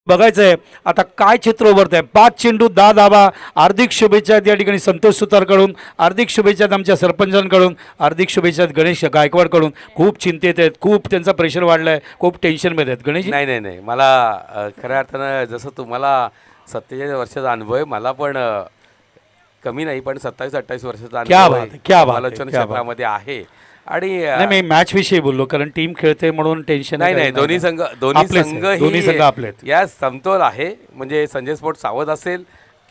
बघायचंय आता काय चित्र उभारत आहे. 5 चेंडू 10 धावा. हार्दिक शुभेच्छा आहेत या ठिकाणी संतोष सुतारकडून, हार्दिक शुभेच्छा आहेत आमच्या सरपंचांकडून, हार्दिक शुभेच्छा आहेत गणेश गायकवाडकडून. खूप चिंतेत आहेत, खूप त्यांचा प्रेशर वाढलाय, खूप टेन्शनमध्ये आहेत. गणेश नाही नाही नाही, मला खऱ्या अर्थानं जसं तुम्हाला 47 वर्षाचा अनुभव आहे, मला पण कमी नाही पण 27-28 वर्षाचा क्या अनुभव बात आहे, क्या बात आहे, आलोचन क्या बात. क्षेत्रामध्ये आहे. आणि नाही, मी मॅच विषयी बोललो, कारण टीम खेळते म्हणून टेन्शन नाही नाही, दोन्ही संघ दोन्ही संघ आपले आहेत. या समतोल आहे. म्हणजे संजय स्पोर्ट सावध असेल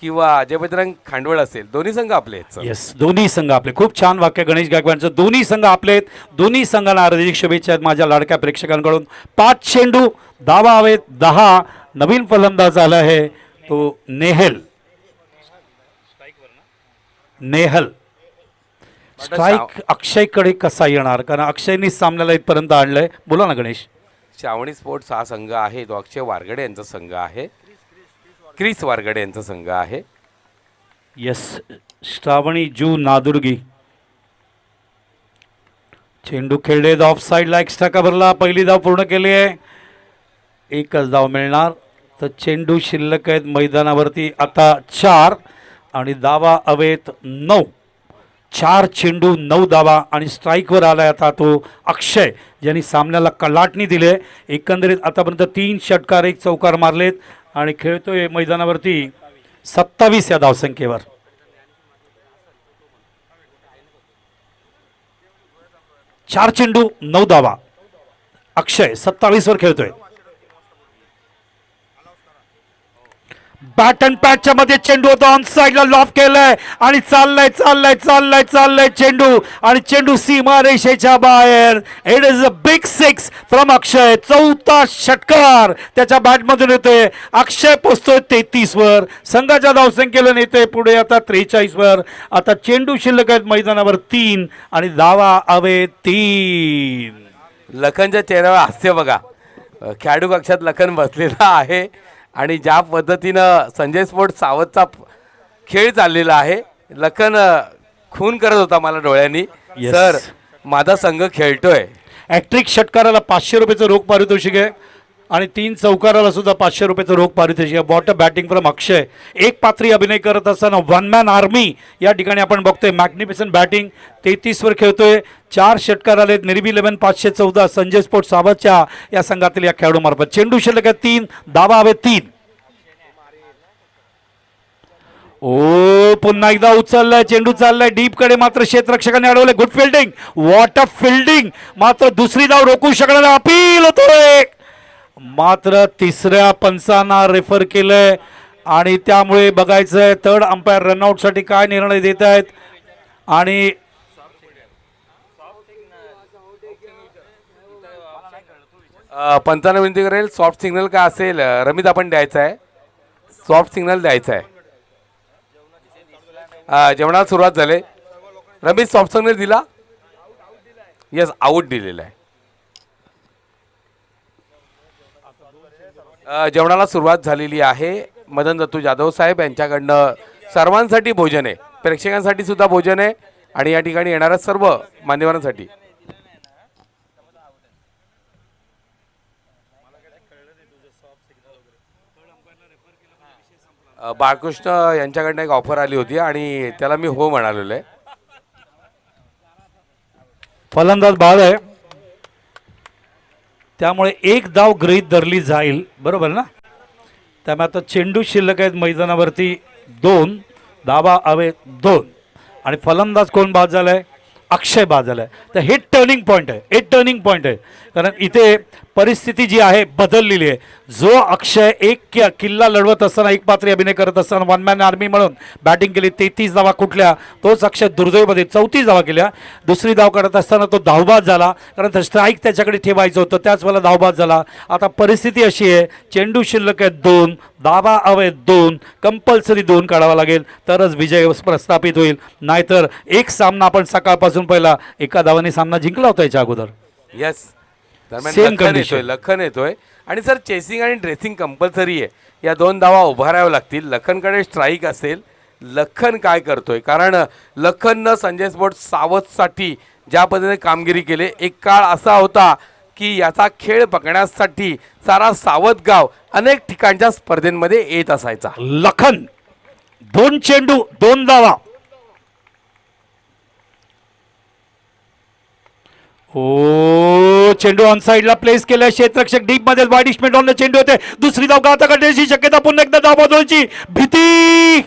किंवा अजय बजरंग खांडवळ असेल, दोन्ही संघ आपले आहेत. येस, दोन्ही संघ आपले. खूप छान वाक्य गणेश गायकवाडचं. दोन्ही संघ आपले आहेत. दोन्ही संघांना हार्दिक शुभेच्छा आहेत माझ्या लाडक्या प्रेक्षकांकडून. 5 चेंडू धावा हवेत 10. नवीन फलंदाज आला आहे तो नेहल. स्ट्राईक अक्षयकडे कसा येणार, कारण अक्षयनी सामन्याला इथपर्यंत आणलंय. बोला ना गणेश. श्रावणी स्पोर्ट्स हा संघ आहे तो अक्षय वारगडे यांचा संघ आहे. क्रिस वारगडे यांचा संघ आहे. येस, श्रावणी जू नादुर्गी. चेंडू खेळले ऑफ साईडला एक्स्ट्रा कव्हरला. पहिली धाव पूर्ण केली आहे. एकच धाव मिळणार. तर चेंडू शिल्लक आहेत मैदानावरती आता 4 आणि धावा हवेत 9. 4 चेंडू 9 धावा आणि स्ट्राईकवर आलाय आता तो अक्षय, ज्यांनी सामन्याला कलाटणी दिले. एकंदरीत आतापर्यंत 3 षटकार 1 चौकार मारलेत आणि खेळतोय मैदानावरती 27 या धावसंख्येवर. चार चेंडू 9 धावा. अक्षय 27 वर खेळतोय. बॅट अँड पॅचच्या मध्ये चेंडू होता. ऑन साईडला लॉफ केलंय आणि चाललाय चेंडू, आणि चेंडू सीमा रेषेच्या बाहेर. It is a big 6 from Akshay. 4था षटकार त्याच्या बॅटमधून येतोय. अक्षय पोचतोय 33 वर. संघाच्या धावसंख्येला नेतोय पुढे आता 43 वर. आता चेंडू शिल्लक आहेत मैदानावर 3 आणि धावा हवे 3. लखनच्या चेहऱ्यावर हास्य बघा. खेळाडू कक्षात लखन बसलेला आहे आणि ज्या पद्धतीनं संजय स्पोर्ट सावधचा खेळ चाललेला आहे, लखन खून करत होता मला डोळ्यांनी. Yes. सर माझा संघ खेळतोय. ॲट्रिक षटकाराला 500 रुपयाचं रोख पारितोषिक आहे आणि 3 चौकाराला सुद्धा 500 रुपयाचं रोख पारितोषिक आहे. बॉटम बॅटिंग फ्रॉम अक्षय. एक पात्री अभिनय करत असताना वन मॅन आर्मी या ठिकाणी आपण बघतोय. मॅग्निफिसंट बॅटिंग 33 वर खेळतोय. 4 षटकार आलेत. निर्वी 11 514 संजय स्पोर्ट्स सावधच्या या संघातील या खेळाडूमार्फत. चेंडू शिल्लक आहे 3, धावा हवे 3. ओ पुन्हा एकदा उचललाय चेंडू, चाललाय डीप कडे, मात्र क्षेत्ररक्षकाने अडवले. Good fielding, what a fielding. मात्र दुसरी धाव रोखू शकणार अपील होतोय, मात्र तिसऱ्या पंचांना रेफर केलंय आणि त्यामुळे बघायचंय थर्ड अंपायर रनआउट साठी काय निर्णय देत आहेत. आणि पंचांना विनंती करेल सॉफ्ट सिग्नल काय असेल रमित आपण द्यायचा आहे. सॉफ्ट सिग्नल द्यायचा आहे. जेवणाला सुरुवात झाली. रमेश सॉफ्ट सिग्नल दिला. येस, आऊट दिलेला आहे. जेवणाला सुरुवात झालेली आहे. मदन दत्तू जाधव साहेब यांच्याकडनं सर्वांसाठी भोजन आहे, प्रेक्षकांसाठी सुद्धा भोजन आहे आणि या ठिकाणी येणाऱ्या सर्व मान्यवरांसाठी. बाळकृष्ण यांच्याकडनं एक ऑफर आली होती आणि त्याला मी हो म्हणालेलो आहे. फलंदाज बाद आहे, त्यामुळे एक धाव गृहीत धरली जाईल, बरोबर ना. त्यामुळे आता चेंडू शिल्लक आहेत मैदानावरती 2, धावा हवे 2 आणि फलंदाज कोण बाद झालाय? अक्षय बाद झालाय. तर हे टर्निंग पॉईंट आहे, हे टर्निंग पॉईंट आहे. कारण इथे परिस्थिती जी आहे बदललेली आहे. जो अक्षय एक किल्ला लढवत असताना, एक पात्री अभिनय करत असताना वन मॅन आर्मी म्हणून बॅटिंग केली, 33 धावा कुठल्या, तोच अक्षय दुर्दैवामध्ये 34 धावा केल्या. दुसरी धाव करत असताना तो धावबाद झाला, कारण स्ट्राईक त्याच्याकडे ठेवायचं होतं, त्याच वेळेला धावबाद झाला. आता परिस्थिती अशी आहे, चेंडू शिल्लक आहे 2, धावा हवे 2, कंपल्सरी 2 काढावा लागेल तरच विजय प्रस्थापित होईल. नाहीतर एक सामना आपण सकाळपासून पहिला एका धावाने सामना जिंकला होता याच्या अगोदर. Yes, Same condition. लखन येतोय आणि सर चेसिंग आणि ड्रेसिंग कंपल्सरी आहे. या 2 धावा उभाराव्या लागतील. लखनकडे स्ट्राईक असेल. लखन काय करतोय? कारण लखननं संजय स्पोर्ट सावधसाठी ज्या पद्धतीने कामगिरी केली, एक काळ असा होता की याचा खेळ बघण्यासाठी सारा सावध गाव अनेक ठिकाणच्या स्पर्धेमध्ये येत असायचा. लखन 2 चेंडू 2 धावा. ओ चेंडू ऑन साइडला प्लेस केलाय. क्षेत्ररक्षक डीप मध्ये वाईड ऑन चेंडू होते. दुसरी धाव घाता करण्याची शक्यता, पुन्हा एकदा धाव बदलायची भीती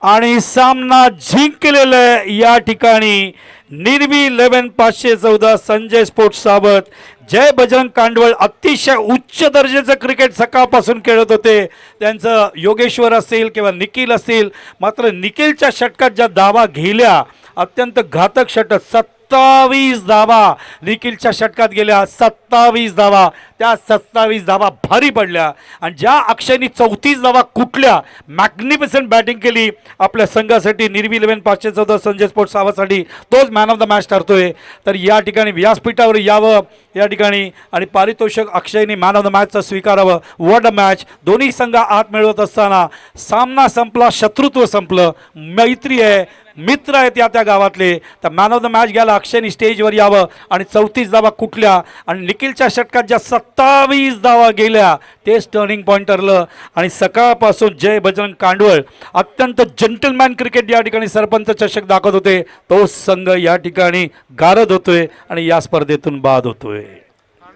आणि सामना जिंकलेला आहे या ठिकाणी. निर्वी 11 514 संजय स्पोर्ट्स सावध. जय बजरंग कांडवळ अतिशय उच्च दर्जाचं क्रिकेट सकाळपासून खेळत होते. त्यांचं योगेश्वर असतील किंवा निखिल असतील, मात्र निखिलच्या षटकात ज्या धावा गेल्या, अत्यंत घातक षटक, 27 धावा निखिलच्या षटकात गेल्या. 27 धावा, त्या 27 धावा भारी पडल्या. आणि ज्या अक्षयनी 34 धावा कुठल्या, मॅग्निफिसंट बॅटिंग केली आपल्या संघासाठी. निर्वी 11 514 संजय स्पोर्ट्स सावधसाठी तोच मॅन ऑफ द मॅच ठरतोय. तर या ठिकाणी व्यासपीठावर यावं या ठिकाणी आणि पारितोषिक अक्षयने मॅन ऑफ द मॅचचं स्वीकारावं. What a match. दोन्ही संघ आत मिळवत असताना सामना संपला, शत्रुत्व संपलं, मैत्री आहे, मित्र आहेत या त्या गावातले. तर मॅन ऑफ द मॅच घ्यायला अक्षयने स्टेजवर यावं आणि 34 धावा कुठल्या आणि निखिलच्या षटकात ज्या 27 धावा गेल्या तेच टर्निंग पॉईंट ठरलं. आणि सकाळपासून जय बजरंग कांडवळ अत्यंत जंटलमॅन क्रिकेट या ठिकाणी सरपंच चषक दाखवत होते. तो संघ या ठिकाणी गारद होतोय आणि या स्पर्धेतून बाद होतोय.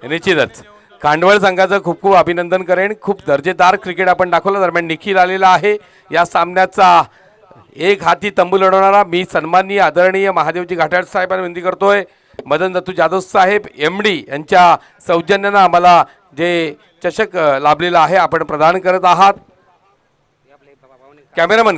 निश्चितच कांडवळ संघाचं खूप खूप अभिनंदन करेन. खूप दर्जेदार क्रिकेट आपण दाखवलं. दरम्यान निखिल आलेला आहे या सामन्याचा एक हाती तंबू लढवणारा. मी सन्माननीय आदरणीय महादेवजी घाटाळ साहेबांना विनंती करतोय, मदन दत्तू जाधव साहेब MD यांच्या सौजन्यानं आम्हाला जे चषक लाभलेला आहे आपण प्रदान करत आहात. कॅमेरामन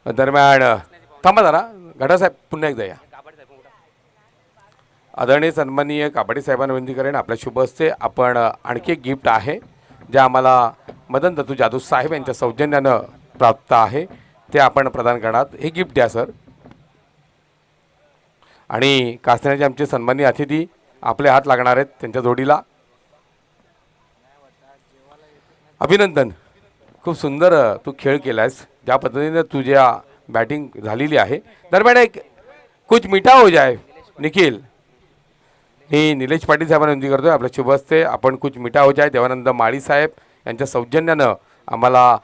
दरम्यान थांबा जरा. घाटा साहेब पुन्हा एकदा या. आदरणीय सन्माननीय काबाडी साहेबांना विनंती करेन, आपल्या शुभ हस्ते आपण आणखी एक गिफ्ट आहे जे आम्हाला मदन दत्तू जाधव साहेब यांच्या सौजन्यानं प्राप्त आहे. ते आपण प्रदान करणार. हे गिफ्ट द्या सर. आणि कासण्याचे आमचे सन्माननीय अतिथी आपले हात लागणार आहेत त्यांच्या जोडीला. अभिनंदन, खूप सुंदर तू खेळ केलास. ज्या पद्धतीने तुझ्या बॅटिंग झालेली आहे. दरम्यान एक कुछ मिठा हो जाए निखिल. मी निलेश पाटील साहेबांना विनंती करतोय आपल्या शुभ हस्ते आपण कुछ मिठा हो जाए देवानंद माळी साहेब यांच्या सौजन्यानं आम्हाला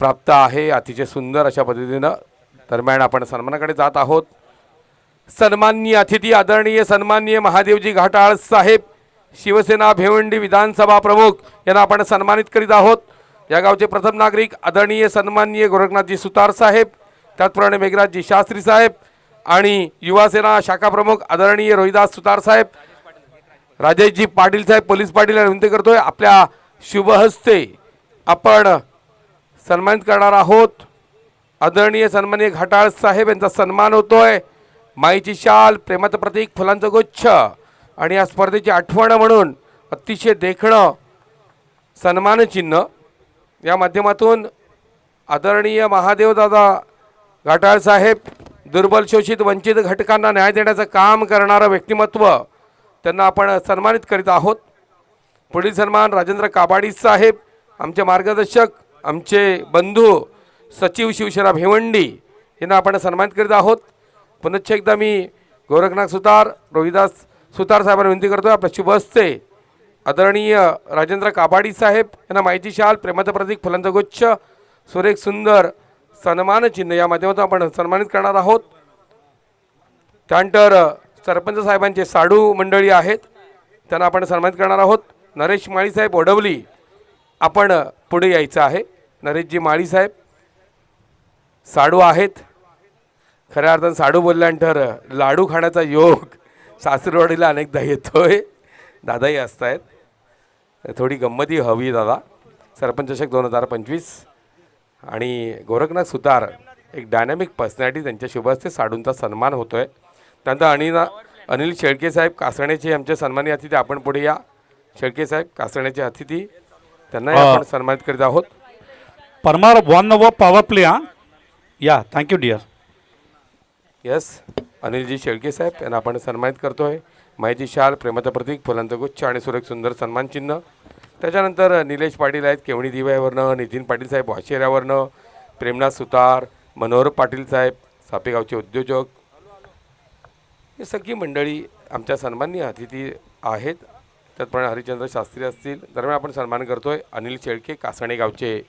प्राप्त आहे. अतिशय सुंदर अशा पद्धतीनं. दरम्यान आपण सन्मानाकडे जात आहोत. सन्माननीय अतिथी आदरणीय सन्माननीय महादेवजी घाटाळ साहेब शिवसेना भिवंडी विधानसभा प्रमुख यांना आपण सन्मानित करीत आहोत. या गावचे प्रथम नागरिक आदरणीय सन्माननीय गोरखनाथजी सुतार साहेब, त्याचप्रमाणे मेघराजजी शास्त्री साहेब आणि युवासेना शाखा प्रमुख आदरणीय रोहिदास सुतार साहेब, राजेशजी पाटील साहेब पोलीस पाटील यांना विनंती करतोय आपल्या शुभ हस्ते आपण सन्मानित करणार आहोत. आदरणीय सन्माननीय घाटाळ साहेब यांचा सन्मान होतोय. माईची शाल, प्रेमाचं प्रतीक, फुलांचं गुच्छ आणि या स्पर्धेची आठवण म्हणून अतिशय देखणं सन्मान चिन्ह या माध्यमातून आदरणीय महादेवदादा घाटाळ साहेब दुर्बल शोषित वंचित घटकांना न्याय देण्याचं काम करणारं व्यक्तिमत्व त्यांना आपण सन्मानित करीत आहोत. पुढील सन्मान राजेंद्र काबाडी साहेब आमचे मार्गदर्शक, आमचे बंधू सचिव शिवसेना भिवंडी यांना आपण सन्मानित करीत आहोत. पुनश्च एकदा मी गोरखनाथ सुतार, रोहिदास सुतार साहेबांना विनंती करतो आपल्या शुभ हस्ते आदरणीय राजेंद्र काबाडी साहेब यांना माहिती शाल, प्रेमाचं प्रतीक, फुलांचा गुच्छ, सुरेख सुंदर सन्मान चिन्ह या माध्यमातून आपण सन्मानित करणार आहोत. त्यानंतर सरपंच साहेबांचे साडू मंडळी आहेत त्यांना आपण सन्मानित करणार आहोत. नरेश माळी साहेब ओढवली आपण पुढे यायचं आहे. नरेशजी माळी साहेब साडू आहेत. खऱ्या अर्थानं साडू बोलल्यानंतर लाडू खाण्याचा योग सासरवाडीला अनेकदा येतोय. दादाही असत आहेत. थोडी गंमती हवी दादा. सरपंच चषक 2025 आणि गोरखनाथ सुतार एक डायनॅमिक पर्सनॅलिटी त्यांच्या शुभ हस्ते साडूंचा सन्मान होतोय. त्यानंतर अनिल शेळके साहेब कासण्याचे आमचे सन्माननीय अतिथी आपण पुढे या. शेळके साहेब कासण्याचे अतिथी त्यांनाही आपण सन्मानित करीत आहोत. Parmar 1 number power play. या thank you dear. Yes, Anilji Shelke साहेब यांना आपण सन्मानित करतोय. माहिती शाल, प्रेमाचं प्रतीक, फुलांचं गुच्छ आणि सुरेख सुंदर सन्मान चिन्ह. त्याच्यानंतर निलेश पाटील आहेत केवणी दिव्यावरनं, नितीन पाटील साहेब वाशेऱ्यावरनं, प्रेमनाथ सुतार, मनोहर पाटील साहेब सापेगावचे उद्योजक, हे सगळी मंडळी आमच्या सन्माननीय अतिथी आहेत. त्याचप्रमाणे हरिचंद्र शास्त्री असतील. दरम्यान आपण सन्मान करतोय अनिल शेळके कासणे गावचे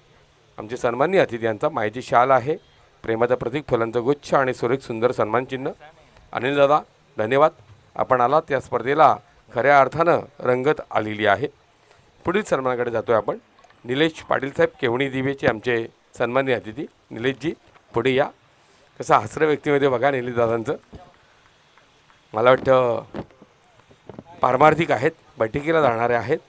आमचे सन्माननीय अतिथी यांचा माहिती शाल आहे, प्रेमाचं प्रतीक, फुलांचं गुच्छ आणि सुरेख सुंदर सन्मान चिन्ह. अनिल दादा धन्यवाद, आपण आलात. त्या स्पर्धेला खऱ्या अर्थानं रंगत आलेली आहे. पुढील सन्मानाकडे जातोय आपण. निलेश पाटील साहेब केवणी दिवेचे आमचे सन्माननीय अतिथी. निलेशजी पुढे या. कसं हसरं व्यक्तीमध्ये बघा निलेश दादांचं. मला वाटतं पारमार्थिक आहेत, बैठकीला जाणारे आहेत.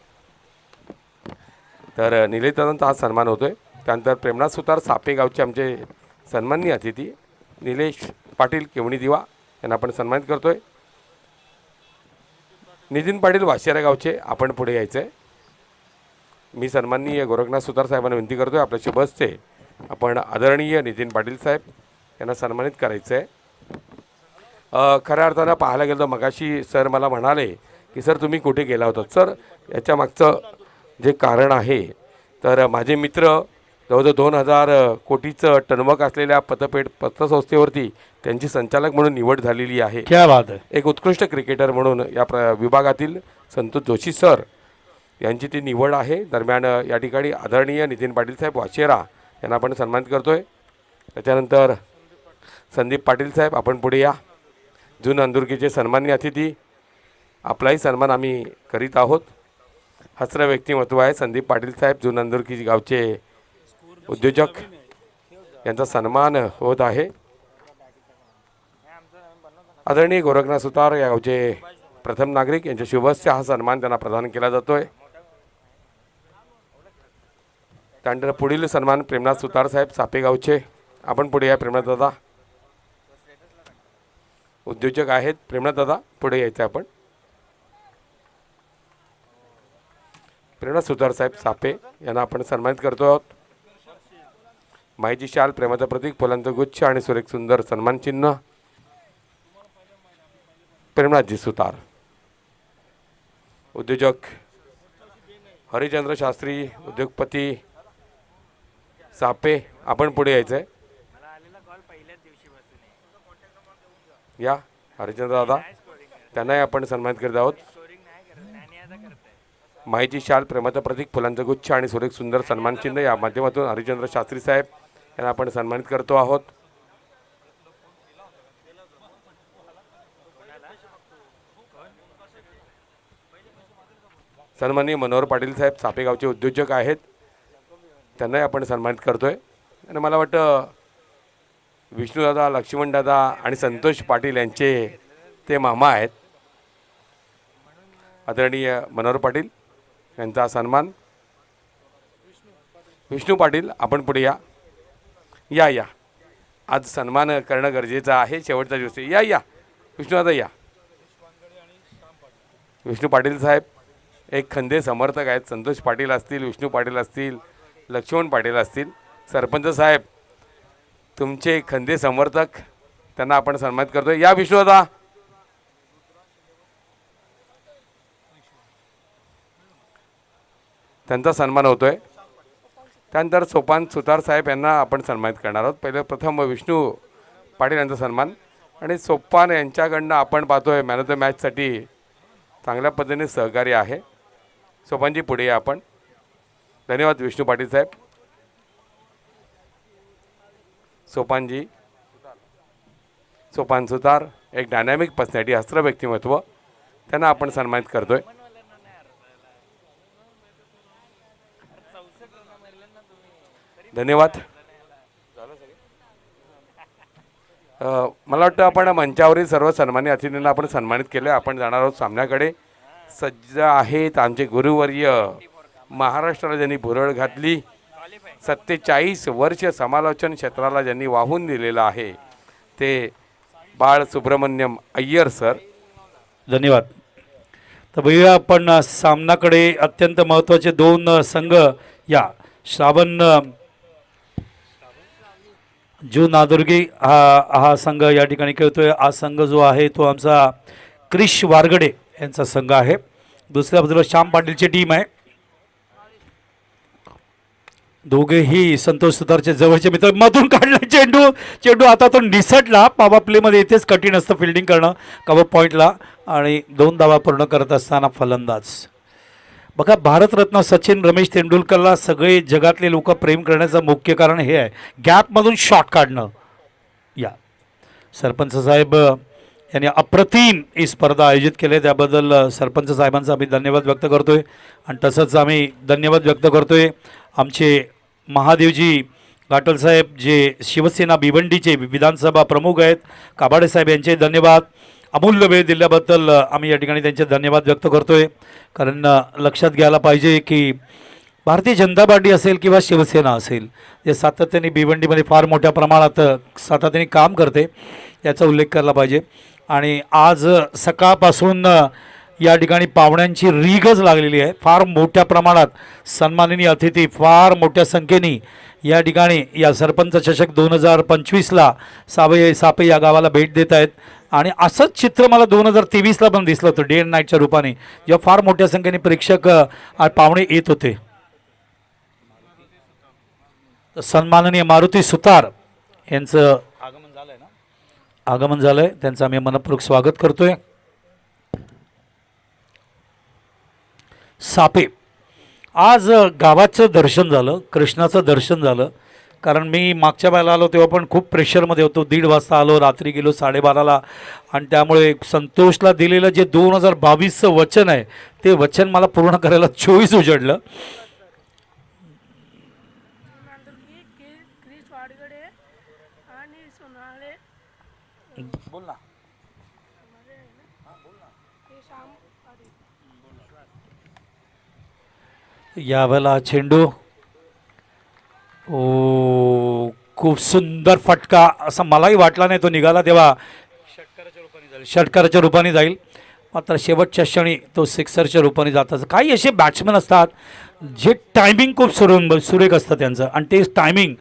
तर निलेश दादांचा हा सन्मान होतोय. त्यानंतर प्रेमनाथ सुतार सापेगावचे आमचे सन्माननीय अतिथी निलेश पाटील केवणी दिवा यांना आपण सन्मानित करतोय. नितीन पाटील वाशेरा गावचे आपण पुढे यायचं आहे. मी सन्माननीय गोरखनाथ सुतार साहेबांना विनंती करतोय आपल्या शुभ हस्ते आपण आदरणीय नितीन पाटील साहेब यांना सन्मानित करायचं आहे. खऱ्या अर्थानं पाहायला गेलं तर मगाशी सर मला म्हणाले की सर तुम्ही कुठे गेला होता. सर याच्या मागचं जे कारण आहे तर माझे मित्र जवळजवळ 2000 कोटीचं टणवक असलेल्या पतसंस्थेवरती त्यांची संचालक म्हणून निवड झालेली आहे. क्या बात आहे. एक उत्कृष्ट क्रिकेटर म्हणून या विभागातील संतोष जोशी सर यांची ती निवड आहे. दरम्यान या ठिकाणी आदरणीय नितीन पाटील साहेब वाशेरा यांना आपण सन्मानित करतोय. त्याच्यानंतर संदीप पाटील साहेब आपण पुढे या. जून अंदुरकीचे सन्माननीय अतिथी आपलाही सन्मान आम्ही करीत आहोत. हसरं व्यक्तिमत्व आहे संदीप पाटील साहेब जून अंदुरकी गावचे उद्योजक यांचा सन्मान होत आहे. आदरणीय गोरखनाथ सुतार या गावचे प्रथम नागरिक यांच्या शुभ हस्ते हा सन्मान त्यांना प्रदान केला जातोय. त्यानंतर पुढील सन्मान प्रेमनाथ सुतार साहेब सापेगावचे आपण पुढे या. प्रेमनाथ दादा उद्योजक आहेत. प्रेमनाथ दादा पुढे यायचं आपण. प्रेमनाथ सुतार साहेब सापे यांना आपण सन्मानित करतो आहोत. माहिती शाल, प्रेमाचं प्रतीक, फुलांचं गुच्छ आणि सुरेख सुंदर सन्मान चिन्ह प्रेमनाथजी सुतार. उद्योजक हरिचंद्र शास्त्री, उद्योगपती सापे. आपण पुढे यायचं आहे. या हरिचंद्र दादा, त्यांनाही आपण सन्मानित करत आहोत. माहिती शाल, प्रेमाचं प्रतीक, फुलांचं गुच्छ आणि सुरेख सुंदर सन्मान चिन्ह या माध्यमातून हरिचंद्र शास्त्री साहेब यांना आपण सन्मानित करतो आहोत. सन्माननीय मनोहर पाटील साहेब सापेगावचे उद्योजक आहेत, त्यांनाही आपण सन्मानित करतोय. आणि मला वाटतं विष्णूदादा, लक्ष्मणदादा आणि संतोष पाटील यांचे ते मामा आहेत. आदरणीय मनोहर पाटील यांचा सन्मान. विष्णू पाटील, आपण पुढे या. या या आज सन्मान करणं गरजेचं आहे, शेवटचा दिवस आहे. या या विष्णूदादा या. विष्णू पाटील साहेब एक खंदे समर्थक आहेत. संतोष पाटील असतील, विष्णू पाटील असतील, लक्ष्मण पाटील असतील. सरपंच साहेब तुमचे खंदे समर्थक, त्यांना आपण सन्मानित करतोय. या विष्णूदादा. त्यांचा सन्मान होतोय. त्यानंतर सोपान सुतार साहेब यांना आपण सन्मानित करणार आहोत. पहिले प्रथम विष्णू पाटील यांचा सन्मान आणि सोपान यांच्याकडनं आपण पाहतोय मॅन ऑफ द मॅचसाठी चांगल्या पद्धतीने सहकार्य आहे. सोपानजी पुढे या आपण. धन्यवाद विष्णू पाटील साहेब. सोपानजी, सोपान सुतार एक डायनॅमिक पर्सनॅलिटी, हस्त्र व्यक्तिमत्व, त्यांना आपण सन्मानित करतोय. धन्यवाद. मला वाटतं आपण मंचावरील सर्व सन्मान्य अतिथींना आपण सन्मानित केलं. आपण जाणार आहोत सामन्याकडे. सज्ज आहेत आमचे गुरुवर्य, महाराष्ट्राला ज्यांनी भुरळ घातली, 47 वर्ष समालोचन क्षेत्राला ज्यांनी वाहून दिलेलं आहे, ते बाळ सुब्रमण्यम अय्यर सर. धन्यवाद. तर बघूया आपण सामनाकडे. अत्यंत महत्त्वाचे दोन संघ या श्रावण जू नादुर्गी हा संघ या ठिकाणी खेळतोय. हा संघ जो आहे तो आमचा क्रिश वारगडे यांचा संघ आहे. दुसऱ्या बाजूला श्याम पाटीलची टीम आहे. दोघेही संतोष सुतारचे जवळचे मित्र. मधून काढला चेंडू. चेंडू आता तो निसटला. पॉवर प्लेमध्ये इथेच कठीण असतं फिल्डिंग करणं कव्हर पॉईंटला. आणि 2 धावा पूर्ण करत असताना फलंदाज. बघा, भारतरत्न सचिन रमेश तेंडुलकरला सगळे जगातले लोक प्रेम करण्याचं मुख्य कारण हे आहे, गॅपमधून शॉट काढणं. या सरपंच साहेब यांनी अप्रतिम ही स्पर्धा आयोजित केली, त्याबद्दल सरपंच साहेबांचा आम्ही धन्यवाद व्यक्त करतोय. आणि तसंच आम्ही धन्यवाद व्यक्त करतोय आमचे महादेवजी घाटल साहेब, जे शिवसेना भिवंडीचे विधानसभा प्रमुख आहेत, काबाडे साहेब यांचे धन्यवाद. अमूल्य वेळ दिल्याबद्दल आम्ही या ठिकाणी त्यांचे धन्यवाद व्यक्त करतोय. कारण लक्षात घ्यायला पाहिजे की भारतीय जनता पार्टी असेल किंवा शिवसेना असेल, जे सातत्याने भिवंडीमध्ये फार मोठ्या प्रमाणात सातत्याने काम करते, याचा उल्लेख केला पाहिजे. आणि आज सकाळपासून या ठिकाणी पाहुण्यांची रीगच लागलेली आहे. फार मोठ्या प्रमाणात सन्माननीय अतिथी फार मोठ्या संख्येने या ठिकाणी या सरपंच चषक 2025ला सापे या गावाला भेट देत आहेत. आणि असंच चित्र मला 2023ला पण दिसलं होतं डे अँड नाईटच्या रूपाने, जेव्हा फार मोठ्या संख्येने प्रेक्षक पाहुणे येत होते. सन्माननीय मारुती सुतार यांचं आगमन झालंय, त्यांचं आम्ही मनपूर्वक स्वागत करतोय. सापे आज गावाचं दर्शन झालं, कृष्णाचं दर्शन झालं. कारण मी मागच्या वेळेला आलो तेव्हा पण खूप प्रेशरमध्ये होतो. 1:30 वाजता आलो, रात्री गेलो 12:30ला. आणि त्यामुळे संतोषला दिलेलं जे 2022चं वचन आहे, ते वचन मला पूर्ण करायला 24 उजडलं. यावेळेला चेंडू खूप सुंदर फटका, असं मलाही वाटला नाही तो निघाला तेव्हा षटकाराच्या रूपाने जाईल. मात्र शेवटच्या क्षणी तो सिक्सरच्या रूपाने जातात. काही असे बॅट्समन असतात जे टायमिंग खूप सुरेख असतं त्यांचं, आणि ते टायमिंग